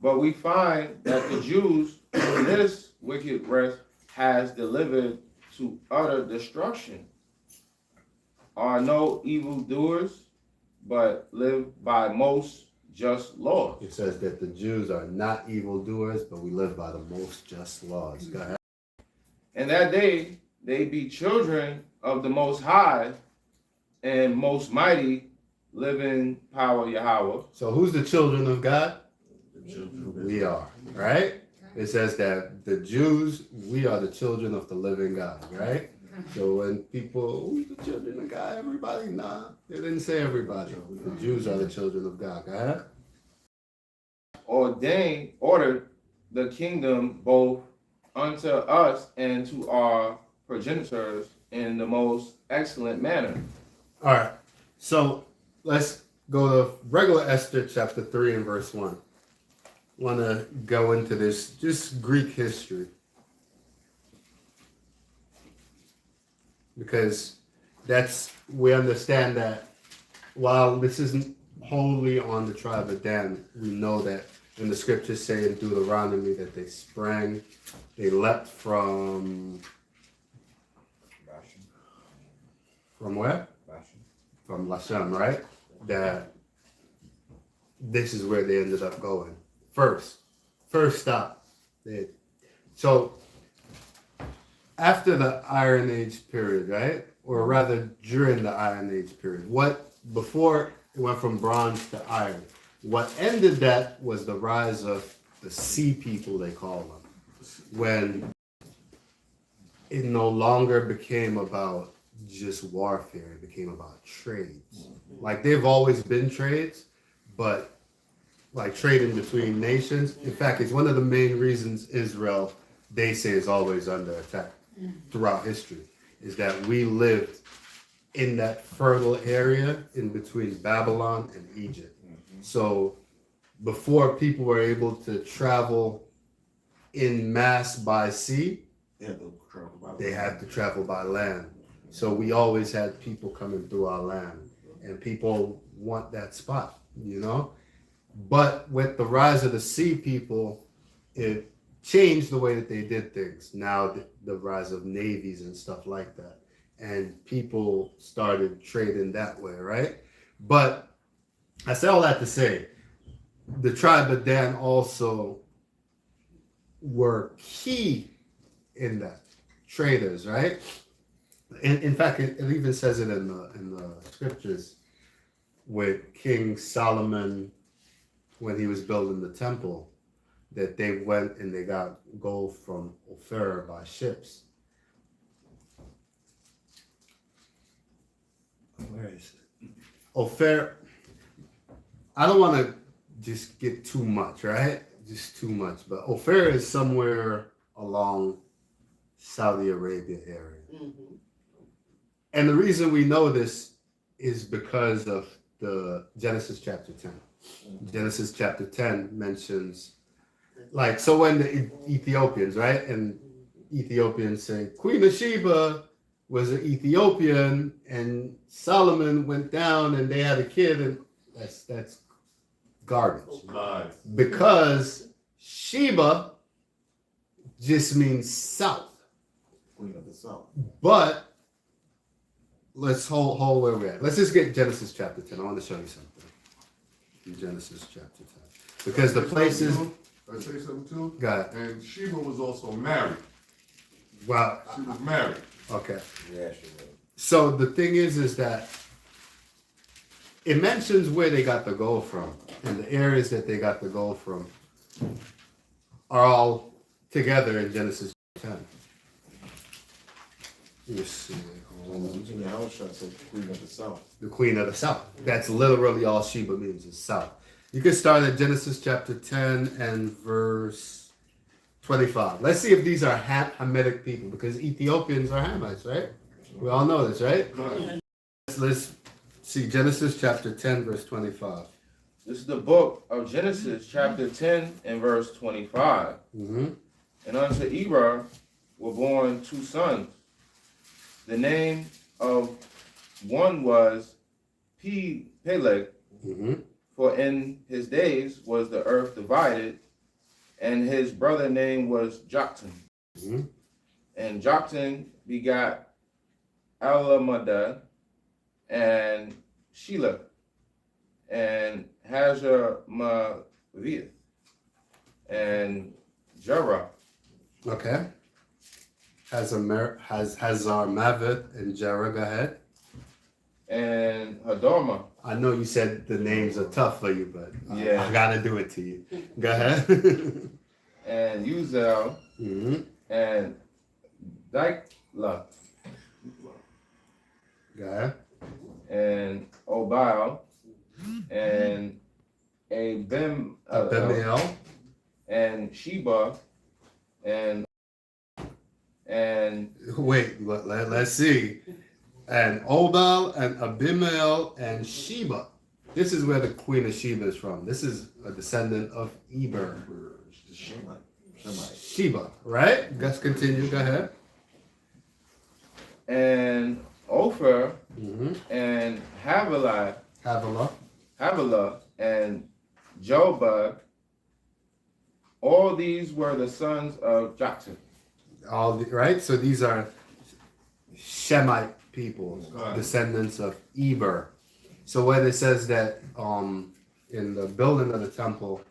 But we find that the Jews, in this wicked rest, has delivered to utter destruction, are no evildoers, but live by most just laws. It says that the Jews are not evildoers, but we live by the most just laws. Go ahead. And that day they be children of the Most High and Most Mighty, living power Yahweh. So who's the children of God? The children of We are, right? It says that the Jews, we are the children of the living God, right? So when people, who's the children of God? Everybody? Nah, they didn't say everybody. The Jews are the children of God. Go ahead. Ordered the kingdom both unto us and to our progenitors in the most excellent manner. All right. So let's go to regular Esther chapter 3 and verse 1. Want to go into this just Greek history, because we understand that while this isn't wholly on the tribe of Dan, we know that when the scriptures say in Deuteronomy that they leapt from where? From Lashem, right? That this is where they ended up going. First stop. So after the Iron Age period, right? Or rather during the Iron Age period, before it went from bronze to iron, what ended that was the rise of the sea people, they call them, when it no longer became about just warfare, it became about trades. Like they've always been trades, but like trading between nations. In fact, it's one of the main reasons Israel, they say, is always under attack throughout history, is that we lived in that fertile area in between Babylon and Egypt. So before people were able to travel in mass by sea, they had to travel by land. So we always had people coming through our land, and people want that spot, you know? But with the rise of the sea people, it changed the way that they did things. Now the rise of navies and stuff like that. And people started trading that way, right? But I say all that to say, the tribe of Dan also were key in that. Traders, right? In fact, it even says it in the scriptures with King Solomon when he was building the temple, that they went and they got gold from Ophir by ships. Where is it? Ophir. I don't want to just get too much, right? Just too much. But Ophir is somewhere along Saudi Arabia area. Mm-hmm. And the reason we know this is because of the Genesis chapter 10. Genesis chapter 10 mentions, like, so when the Ethiopians, right? And Ethiopians say, Queen of Sheba was an Ethiopian, and Solomon went down and they had a kid, and that's garbage. Lies. Because Sheba just means south. Queen of the South. But let's hold where we're at. Let's just get Genesis chapter 10. I want to show you something. In Genesis chapter 10. Because the places. I say something too? Got it. And Sheba was also married. Wow. She was married. Okay. Yeah, she was. So the thing is that it mentions where they got the gold from, and the areas that they got the gold from are all together in Genesis 10. Let me see. Using Yahusha said Queen of the South. The queen of the south. That's literally all Sheba means is south. You can start at Genesis chapter 10 and verse 25. Let's see if these are Hamitic people, because Ethiopians are Hamites, right? We all know this, right? Let's see Genesis chapter 10, verse 25. This is the book of Genesis, chapter 10 and verse 25. Mm-hmm. And unto Eber were born 2 sons. The name of one was Peleg, Mm-hmm. for in his days was the earth divided, and his brother name was Joktan. Mm-hmm. And Joktan begot Alamadad and Shelah and Hazarmaveth and Jerah. Okay. Hazarmaveth and Jerah, go ahead. And Hadorma. I know you said the names are tough for you, but Yeah. I gotta do it to you. Go ahead. And Uzel Mm-hmm. and Diklah Go ahead. and Obal and Abimael. and Sheba and Wait, let's see. And Obal and Abimael and Sheba. This is where the queen of Sheba is from. This is a descendant of Eber. The Shemite. Sheba, right? Let's continue. Go ahead. and Ophir Mm-hmm. and Havilah Havilah. and Jobab. All these were the sons of Joktan. Right? So these are Shemite people, Right. descendants of Eber. So when it says that in the building of the temple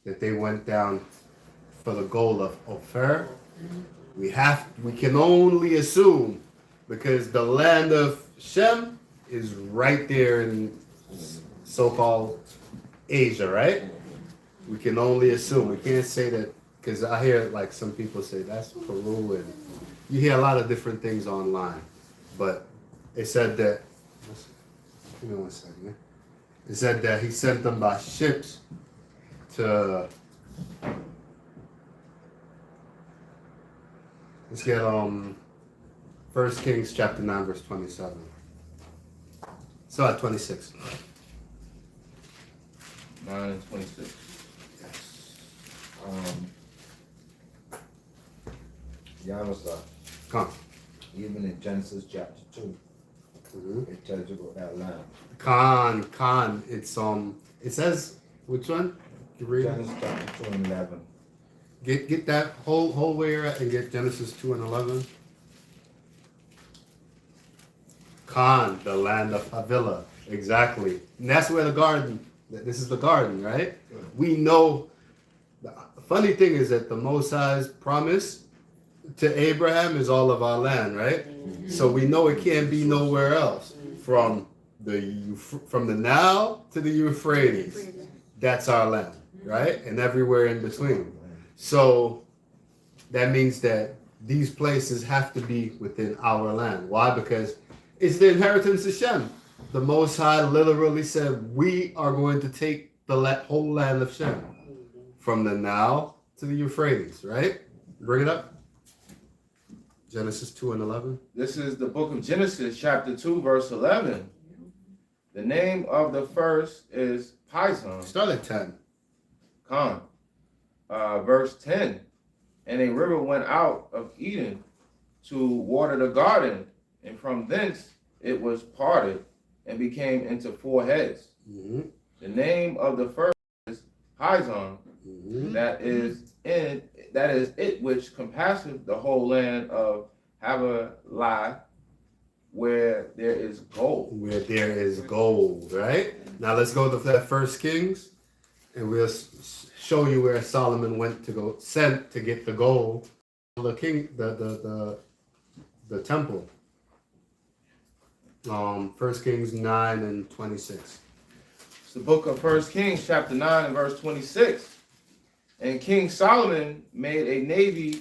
that they went down for the gold of Ophir, we can only assume, because the land of Shem is right there in so-called Asia, right? We can only assume. We can't say that, because I hear like some people say that's Peru, and you hear a lot of different things online. But it said that, give me 1 second. It said that he sent them by ships to, let's get 1 Kings chapter 9 verse 27. So at 26. 9 and 26. Yahusha, Come. even in Genesis chapter 2, Mhm. it tells you about that land. Khan. It's it says which one? You read it? Genesis chapter 2 and 11. Get that whole way you're at and get Genesis 2 and 11. Khan, the land of Havilah. Exactly. And that's where the garden, this is the garden, right? We know, the funny thing is that the Most High's promise to Abraham is all of our land, right? So we know it can't be nowhere else. From the Nile to the Euphrates, that's our land, right? And everywhere in between. So that means that these places have to be within our land. Why? Because it's the inheritance of Shem. The Most High literally said, we are going to take the whole land of Shem. From the Nile to the Euphrates, right? Bring it up. Genesis 2 and 11. This is the book of Genesis, chapter 2, verse 11. The name of the first is Pison. Start at 10. Khan. Verse 10. And a river went out of Eden to water the garden, and from thence it was parted and became into 4 heads. Mm-hmm. The name of the first is Pison. Mm-hmm. That is it which compasseth the whole land of Havilah, where there is gold. Where there is gold, right? Now let's go to that First Kings, and we'll show you where Solomon went to go, sent to get the gold, the temple. 1 Kings 9 and 26. It's the book of 1 Kings, chapter 9, and verse 26. And King Solomon made a navy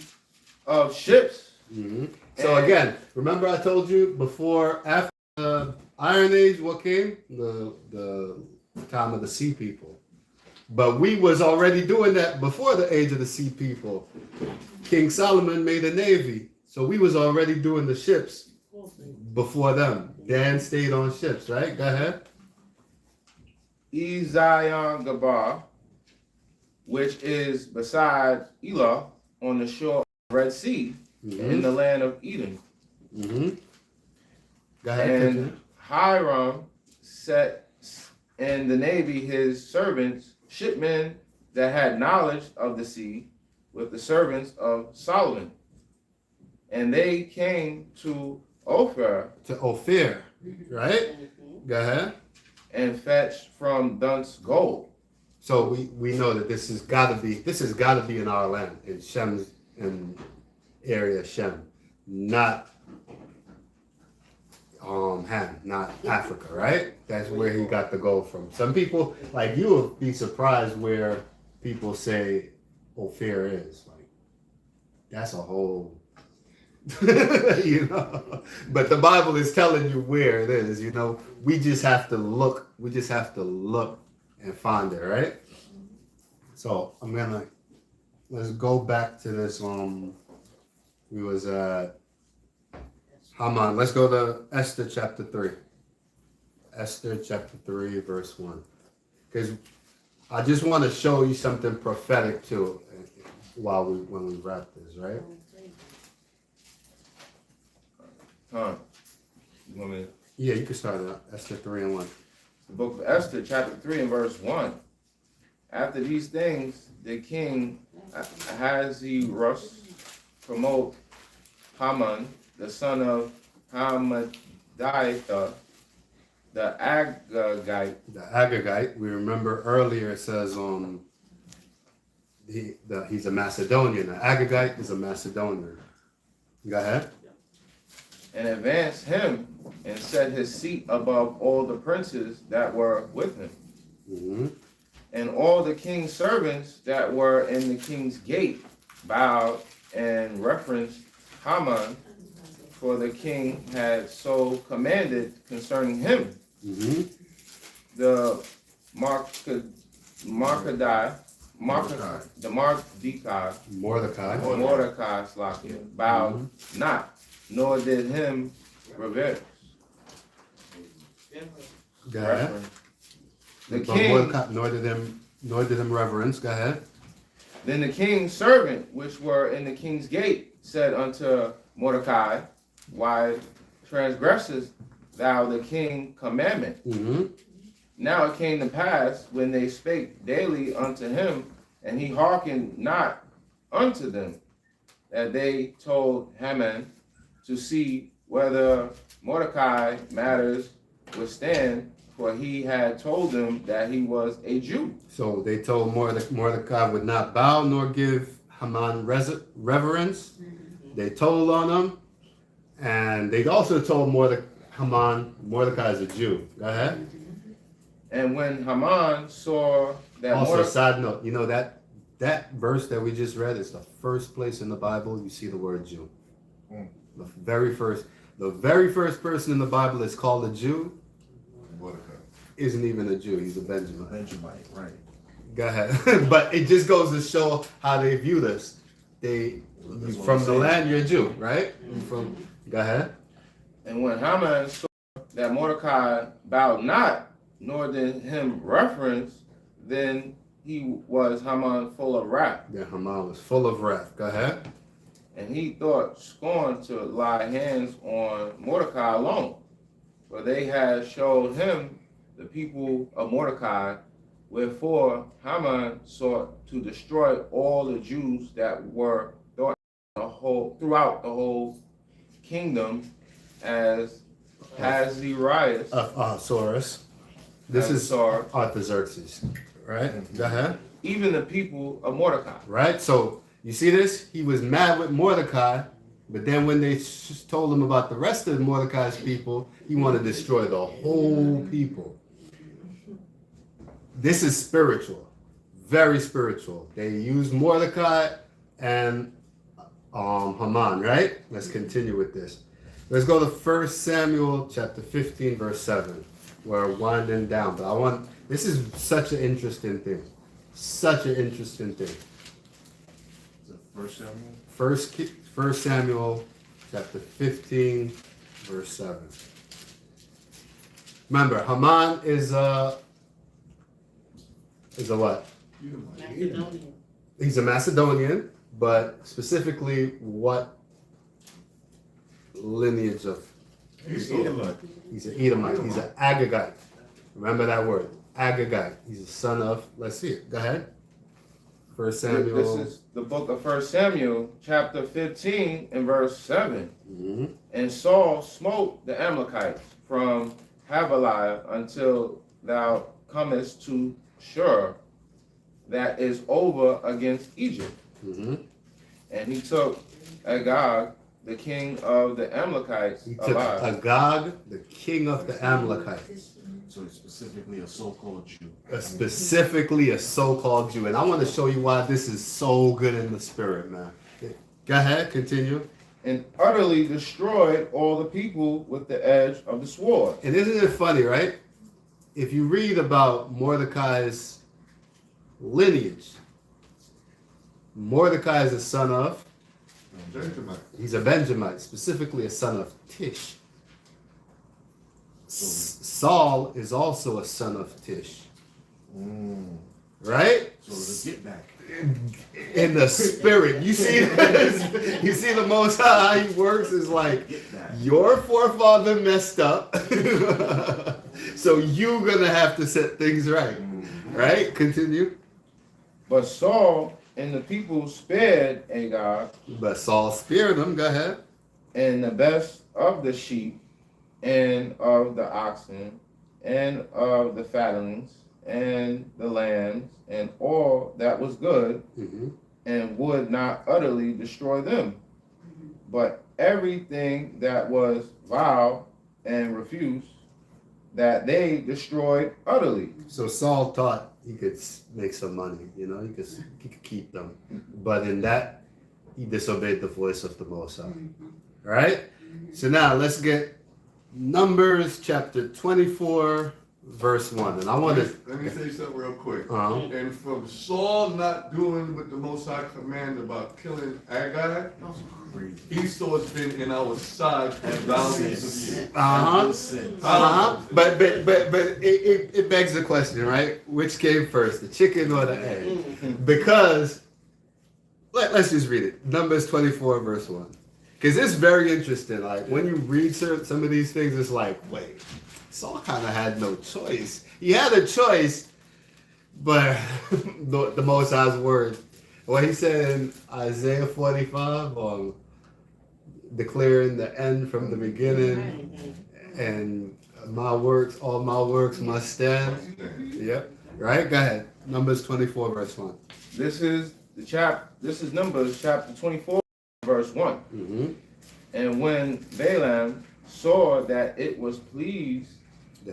of ships. Mm-hmm. So again, remember I told you before, after the Iron Age, what came? The time of the Sea People. But we was already doing that before the age of the Sea People. King Solomon made a navy. So we was already doing the ships before them. Dan stayed on ships, right? Go ahead. Ezion Gabar, which is beside Elah on the shore of the Red Sea in the land of Eden. Mm-hmm. Go ahead. And continue. Hiram set in the navy his servants, shipmen that had knowledge of the sea, with the servants of Solomon. And they came to Ophir To Ophir, right? Go ahead. and fetched from thence gold. So we know that this has got to be in our land, in Shem's in area Shem, not Ham, not Africa, right? That's where he got the gold from. Some people, like you, will be surprised where people say Ophir is. Like that's a whole, you know. But the Bible is telling you where it is. You know, we just have to look. We just have to look and find it, right? So let's go back to this. We was at Haman. Let's go to Esther chapter 3. Esther chapter 3, verse 1. Because I just want to show you something prophetic too, when we wrap this, right? You want me to- Yeah, you can start it. Esther 3 and 1. The book of Esther, chapter 3 and verse 1. After these things, the king Ahasuerus promote Haman, the son of Hammedatha, the Agagite. The Agagite, we remember earlier it says he's a Macedonian. The Agagite is a Macedonian. Go ahead. And advanced him and set his seat above all the princes that were with him. Mm-hmm. And all the king's servants that were in the king's gate bowed and reverenced Haman, for the king had so commanded concerning him. Mm-hmm. The Mordecai, Slakia, bowed not, nor did him reverence. Go ahead. The But king, nor did him reverence. Go ahead. then the king's servant, which were in the king's gate, said unto Mordecai, why transgressest thou the king's commandment? Mm-hmm. Now it came to pass, when they spake daily unto him, and he hearkened not unto them, that they told Haman to see whether Mordecai matters withstand, for he had told them that he was a Jew. So they told Mordecai would not bow nor give Haman reverence. They told on him, and they also told Haman Mordecai is a Jew. Go ahead. And when Haman saw that Also, side note, you know that verse that we just read is the first place in the Bible you see the word Jew. The very first person in the Bible that's called a Jew isn't even a Jew. He's a Benjamite. Benjamite, right. Go ahead. But it just goes to show how they view this. That's what From I'm the saying. land, you're a Jew, right? Go ahead. And when Haman saw that Mordecai bowed not, nor did him reverence, then he was Haman full of wrath. Yeah, Haman was full of wrath. Go ahead. And he thought scorn to lie hands on Mordecai alone. For they had showed him the people of Mordecai, wherefore Haman sought to destroy all the Jews that were throughout the whole kingdom, as Ahasuerus. Ahasuerus. This is Artaxerxes, right? Go ahead. Even the people of Mordecai. Right? So you see this? He was mad with Mordecai, but then when they told him about the rest of Mordecai's people, he wanted to destroy the whole people. this is spiritual, very spiritual. They use Mordecai and Haman, right? Let's continue with this. Let's go to 1 Samuel chapter 15, verse 7. We're winding down, but this is such an interesting thing. Such an interesting thing. Is it First Samuel? First Samuel chapter 15, verse 7. Remember, Haman is a what? Macedonian. He's a Macedonian, but specifically what lineage of? He's an Edomite. He's an Agagite. Remember that word, Agagite. He's a son of. Let's see it. Go ahead. 1 Samuel. This is the book of 1 Samuel, chapter 15, and verse 7. Mm-hmm. And Saul smote the Amalekites from Havilah until thou comest to Shur, that is over against Egypt. Mm-hmm. And he took Agag, the king of the Amalekites, He took alive. Agag, the king of the Amalekites, So he's specifically a so-called Jew. specifically a so-called Jew. And I want to show you why this is so good in the spirit, man. Go ahead, continue. And utterly destroyed all the people with the edge of the sword. And isn't it funny, right? If you read about Mordecai's lineage, Mordecai is a son of, Benjamin. he's a Benjamite, specifically a son of Tish. Saul is also a son of Tish, right? So the get back. In the spirit, you see this? You see the Most High, how he works is like, Get back. your forefather messed up, so you're gonna have to set things right, right? Continue. But Saul and the people spared Agag But Saul spared him. Go ahead. and the best of the sheep and of the oxen and of the fattlings and the lambs and all that was good, Mm-hmm. and would not utterly destroy them. But everything that was vile and refuse, that they destroyed utterly. So Saul thought he could make some money. You know, he could keep them. But in that, he disobeyed the voice of the Most High. Right? So now let's get Numbers chapter 24, verse 1. And I want to. Let me say something real quick. Uh-huh. And from Saul not doing what the Most High commanded about killing Agag, Esau has been in our side for thousands of years. But it begs the question, right? Which came first, the chicken or the egg? Because let's just read it. Numbers 24, verse 1. Because it's very interesting. Like when you read some of these things, it's like, wait, Saul kind of had no choice. He had a choice, but the Most High's word. What he said in Isaiah 45, declaring the end from the beginning, and all my works must stand. Yep. Right? Go ahead. Numbers 24, verse 1. This is Numbers chapter 24, verse 1. Mm-hmm. And when Balaam saw that it pleased the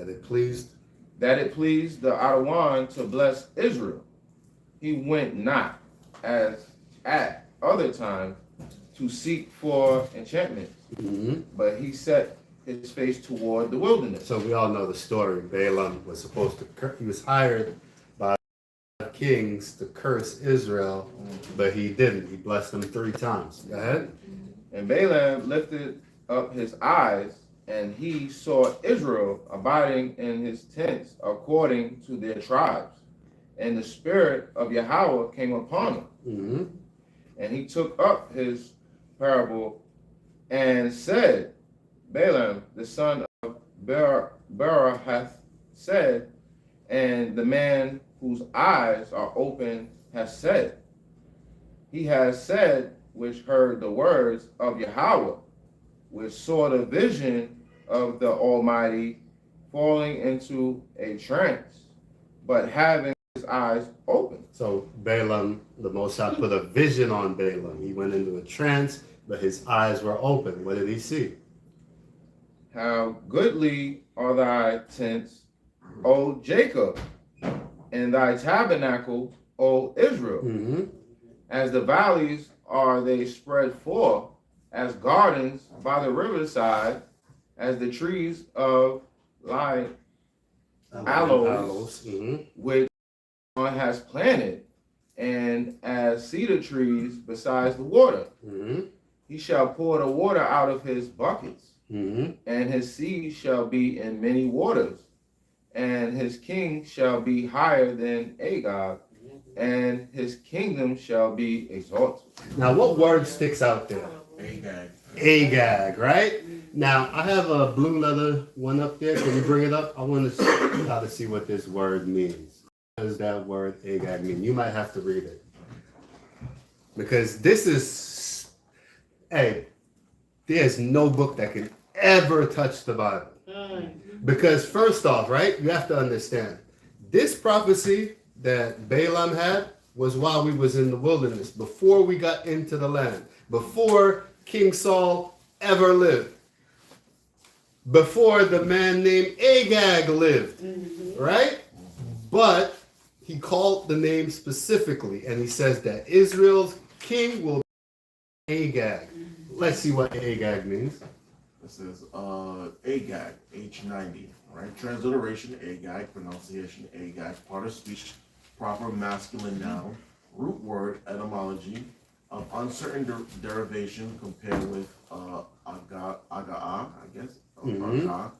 Adawan to bless Israel, he went not as at other times to seek for enchantment, Mm-hmm. but he set his face toward the wilderness. So we all know the story. Balaam was supposed to, he was hired by kings to curse Israel, but he didn't. He blessed them 3 times. Go ahead. And Balaam lifted up his eyes, and he saw Israel abiding in his tents according to their tribes. And the spirit of Yahweh came upon him. Mm-hmm. And he took up his parable and said, Balaam, the son of Beor hath said, and the man whose eyes are open has said. He has said, which heard the words of Yahweh, which saw the vision of the Almighty falling into a trance, but having his eyes open. So Balaam, the Most High put a vision on Balaam. He went into a trance, but his eyes were open. What did he see? How goodly are thy tents, O Jacob, in thy tabernacle, O Israel. Mm-hmm. As the valleys are they spread forth, as gardens by the riverside, as the trees of aloes, which one has planted, and as cedar trees besides the water. He shall pour the water out of his buckets, and his seed shall be in many waters, and his king shall be higher than Agag, and his kingdom shall be exalted. Now, what word sticks out there? Agag. Agag, right? Now, I have a blue leather one up there. Can you bring it up? I want to try to see what this word means. What does that word Agag mean? You might have to read it. Because this is, hey, there's no book that can ever touch the Bible. Because first off, right, you have to understand, this prophecy that Balaam had was while we was in the wilderness, before we got into the land, before King Saul ever lived, before the man named Agag lived, right? But he called the name specifically, and he says that Israel's king will be Agag. Let's see what Agag means. This is Agag, H90, right? Transliteration Agag, pronunciation Agag, part of speech, proper masculine noun, root word, etymology, of uncertain derivation compared with Aga'a, I guess, Aga'a,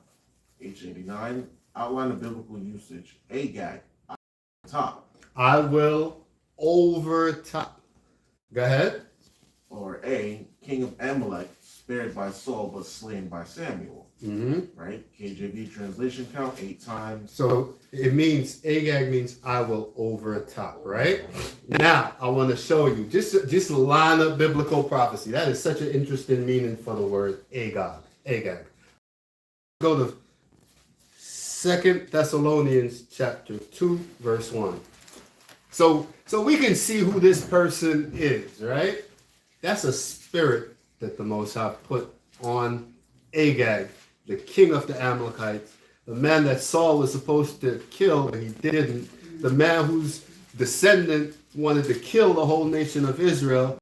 H89, outline of biblical usage, Agag, top. I will overtop. Go ahead. Or A, king of Amalek, spared by Saul but slain by Samuel. Right? KJV translation count 8 times. So it means, Agag means I will overtop, right? Now, I want to show you, just line up biblical prophecy. That is such an interesting meaning for the word Agag. Go to 2 Thessalonians chapter 2, verse 1. So we can see who this person is, right? That's a spirit that the Most High put on Agag, the king of the Amalekites, the man that Saul was supposed to kill, but he didn't, the man whose descendant wanted to kill the whole nation of Israel,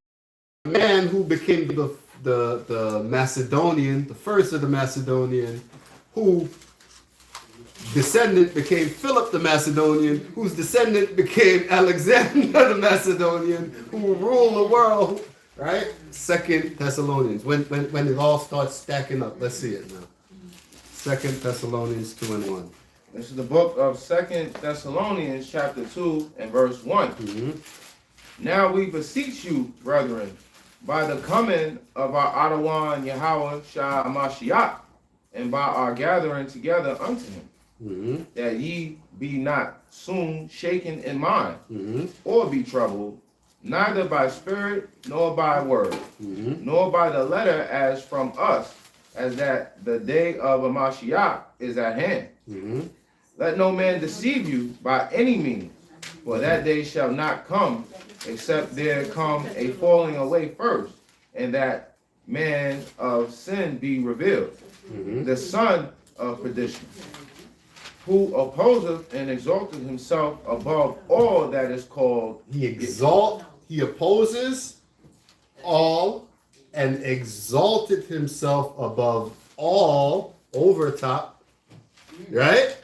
the man who became the Macedonian, the first of the Macedonian, who descendant became Philip the Macedonian, whose descendant became Alexander the Macedonian, who ruled the world, right? 2 Thessalonians, when it all starts stacking up. Let's see it now. 2 Thessalonians 2 and 1. This is the book of 2 Thessalonians chapter 2 and verse 1. Now we beseech you, brethren, by the coming of our Adawan Yahweh Shah Mashiach, and by our gathering together unto him, that ye be not soon shaken in mind, or be troubled, neither by spirit, nor by word, nor by the letter as from us, as that the day of a Mashiach is at hand. Let no man deceive you by any means, for that day shall not come, except there come a falling away first, and that man of sin be revealed, the son of perdition, who opposeth and exalteth himself above all that is called. He opposes all and exalted himself above all, over top, right?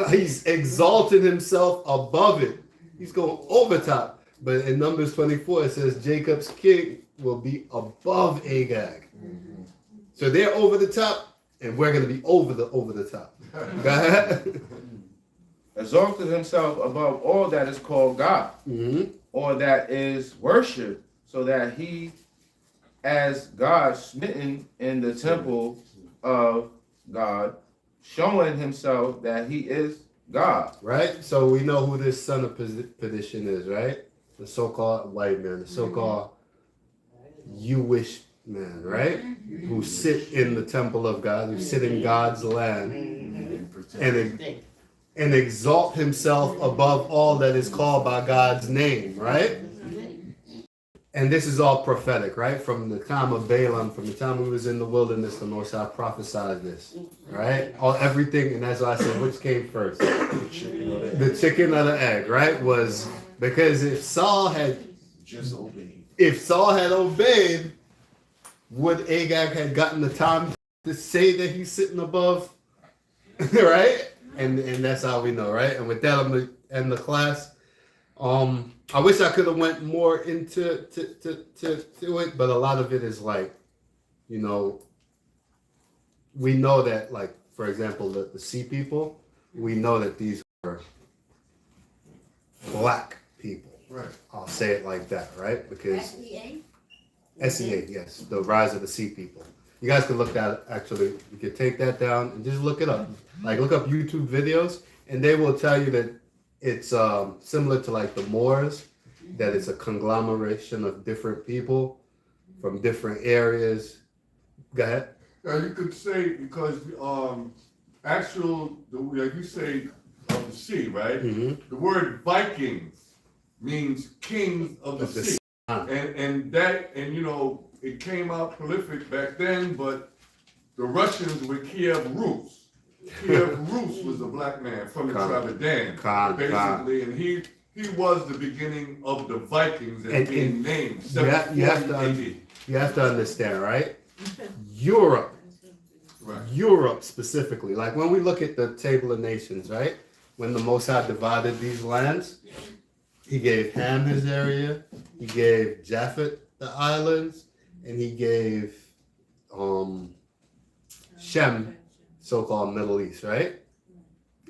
He's exalted himself above it. He's going over top. But in Numbers 24, it says Jacob's king will be above Agag. So they're over the top, and we're going to be over the top. Go ahead. Exalted himself above all that is called God, or that is worshipped, so that he, as God, smitten in the temple of God, showing himself that he is God. Right? So we know who this son of perdition is, right? The so-called white man, the so-called Jewish man, right? Who sit in the temple of God, who sit in God's land, and exalt himself above all that is called by God's name, right? and this is all prophetic, right? From the time of Balaam, from the time he was in the wilderness, the Most High prophesied this, right? Everything, and that's why I said, which came first? The chicken or the egg, right? Was because if Saul had obeyed, would Agag had gotten the time to say that he's sitting above, right? And that's how we know, right? And with that, I'm gonna end the class. I wish I could have went more into to it, but a lot of it is like, you know, we know that, like, for example, the Sea people, we know that these are black people. Right. I'll say it like that, right? Because SEA? SEA, yes, the rise of the Sea people. You guys can look that, actually, you can take that down and just look it up. Like, look up YouTube videos, and they will tell you that it's similar to like the Moors, that it's a conglomeration of different people from different areas. Go ahead. Yeah, you could say because like you say of the sea, right? Mm-hmm. The word Vikings means kings of the sea. And you know, it came out prolific back then, but the Russians were Kiev Rus. Kiev Rus was a black man from the tribe of Dan, basically, and he was the beginning of the Vikings and being named. You have to understand, right? Europe, specifically, like when we look at the Table of Nations, right? When the Most High divided these lands, he gave Ham his area, he gave Japhet the islands, and he gave Shem, so-called Middle East, right?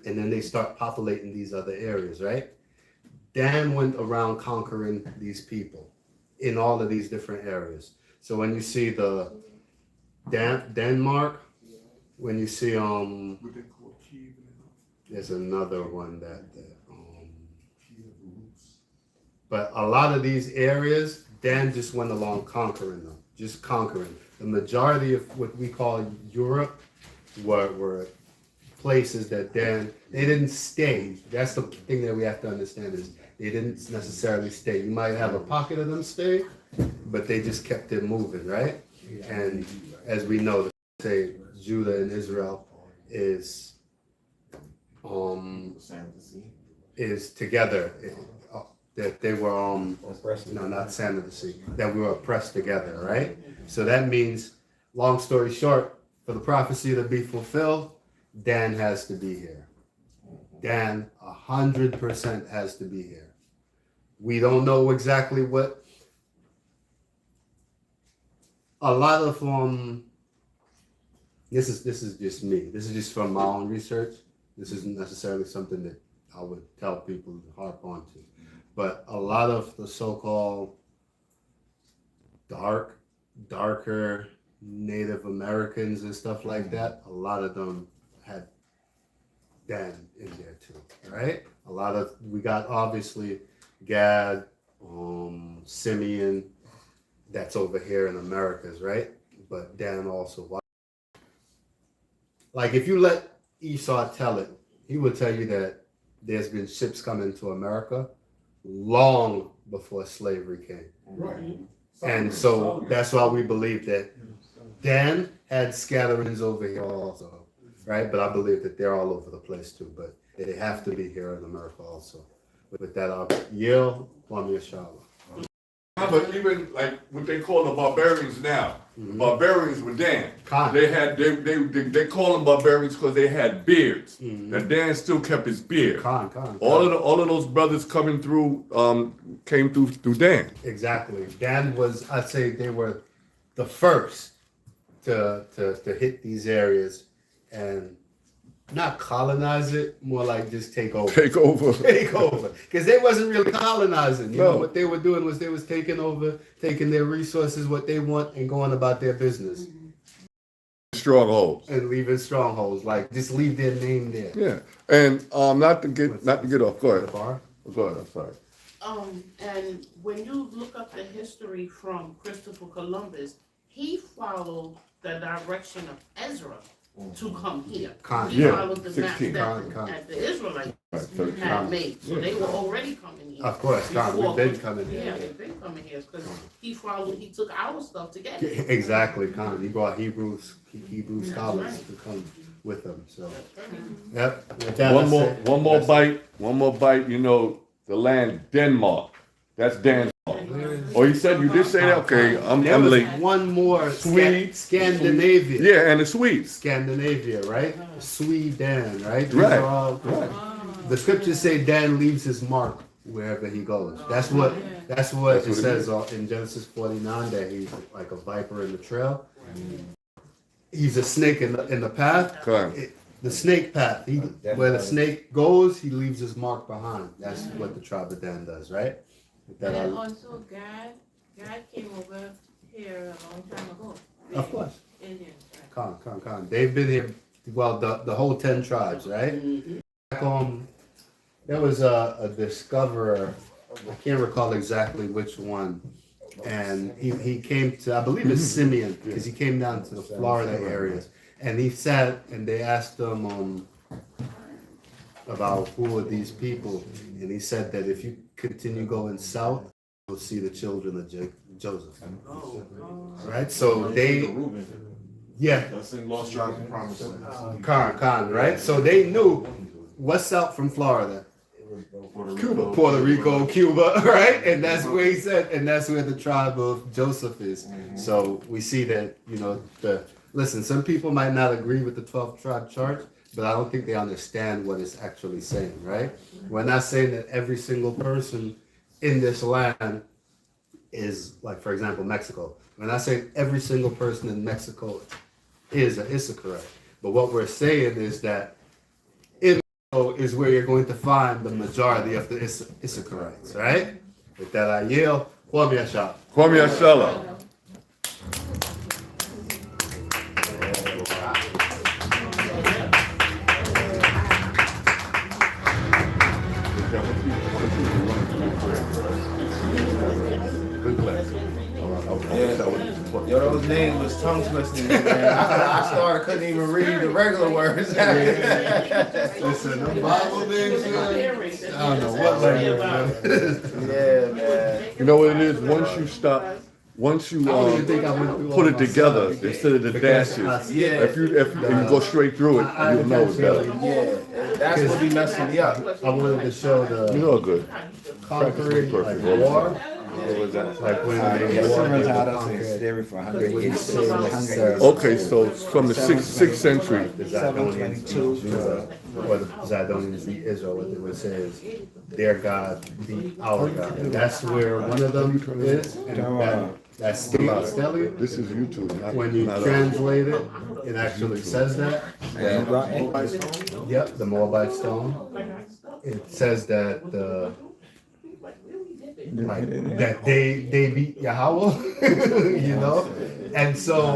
And then they start populating these other areas, right? Dan went around conquering these people in all of these different areas. So when you see the Denmark, when you see there's another one that but a lot of these areas, Dan just went along conquering them, just conquering. The majority of what we call Europe were places that they didn't stay. That's the thing that we have to understand is they didn't necessarily stay. You might have a pocket of them stay, but they just kept it moving, right? And as we know, say Judah and Israel is together. That they were not sand of the sea. That we were oppressed together, right? So that means, long story short, for the prophecy to be fulfilled, Dan has to be here. Dan 100% has to be here. We don't know exactly what. A lot of this is just me. This is just from my own research. This isn't necessarily something that I would tell people to harp on to. But a lot of the so-called darker Native Americans and stuff like that, a lot of them had Dan in there too, right? We got obviously Gad, Simeon, that's over here in Americas, right? But Dan also, like if you let Esau tell it, he would tell you that there's been ships coming to America long before slavery came. Right. And so that's why we believe that Dan had scatterings over here also, right? But I believe that they're all over the place too, but they have to be here in America also. With that, I'll yield. Kwame Ashala. But even like what they call the barbarians now, barbarians were Dan. They call them barbarians because they had beards. Now Dan still kept his beard. All of those brothers coming through came through Dan. Exactly. Dan was, I'd say they were the first to hit these areas and not colonize it, more like just take over. Because they wasn't really colonizing. You know what they were doing was they was taking over, taking their resources, what they want, and going about their business. Strongholds. And leaving strongholds, like just leave their name there. Yeah. And not to get off. Go ahead. Go ahead, I'm sorry. And when you look up the history from Christopher Columbus, he followed the direction of Ezra to come here. He followed the map that the Israelites had made. So they were already coming here. Of course, Con, we've been coming Yeah, here. they've been coming here because he took our stuff to get it. Exactly, Con. He brought Hebrew scholars to come with him. So, yep. With that, One more, that's it. one more bite. You know, the land Denmark. That's Denmark. Oh, you said you did say that. Okay, There I'm was late. one more. Swede. Scandinavia. Yeah, and the Swedes. Scandinavia, right? Sweden, right? These Right, are all, the scriptures say Dan leaves his mark wherever he goes. That's what That's it what it says in Genesis 49 that he's like a viper in the trail. He's a snake in the path. Okay. The snake path. Where the snake goes, he leaves his mark behind. That's what the tribe of Dan does, right? That And I- also God came over here a long time ago. of course. Indians, right? Con. They've been here, well, the whole 10 tribes, right? Back there was a discoverer, I can't recall exactly which one, and he came to, I believe it's Simeon, because he came down to the Florida areas, and he sat, and they asked him about who are these people, and he said that if you continue going south, you'll see the children of Joseph. Right, so yeah, That's in Lost Tribes and Promised Land. Con, right? So they knew what's out from Florida, Puerto Rico, Cuba, right? And that's where he said, and that's where the tribe of Joseph is. So we see that, listen, some people might not agree with the 12th tribe chart, but I don't think they understand what it's actually saying, right? We're not saying that every single person in this land is, like, for example, Mexico. We're not saying every single person in Mexico is an Issacharite. But what we're saying is that in Mexico is where you're going to find the majority of the Issacharites, right? With that, I yield. Kwame Asha. Kwame Ashala. Yo, those names was tongue twisting, man. I couldn't even read the regular words. Listen, the Bible names, I don't know what language. Yeah, man. You know what it is? Once you put it together instead of the dashes. Yeah. If you go straight through it, you'll know it's better. Yeah, that's what be messing me up. I wanted to show You the know good. conquering, like, Perfect. war. What was that? Like when Yes, they war, they Servants conquered. for 186. Okay, so it's from the sixth century. The Zidonians beat Judah, or the Zidonians beat Israel. What they would say is, their God beat our God. And that's where one of them is. And that's Stele. This is YouTube. When you translate it, it actually says that. Yep, the Moabite stone. It says that that they beat Yahweh, and so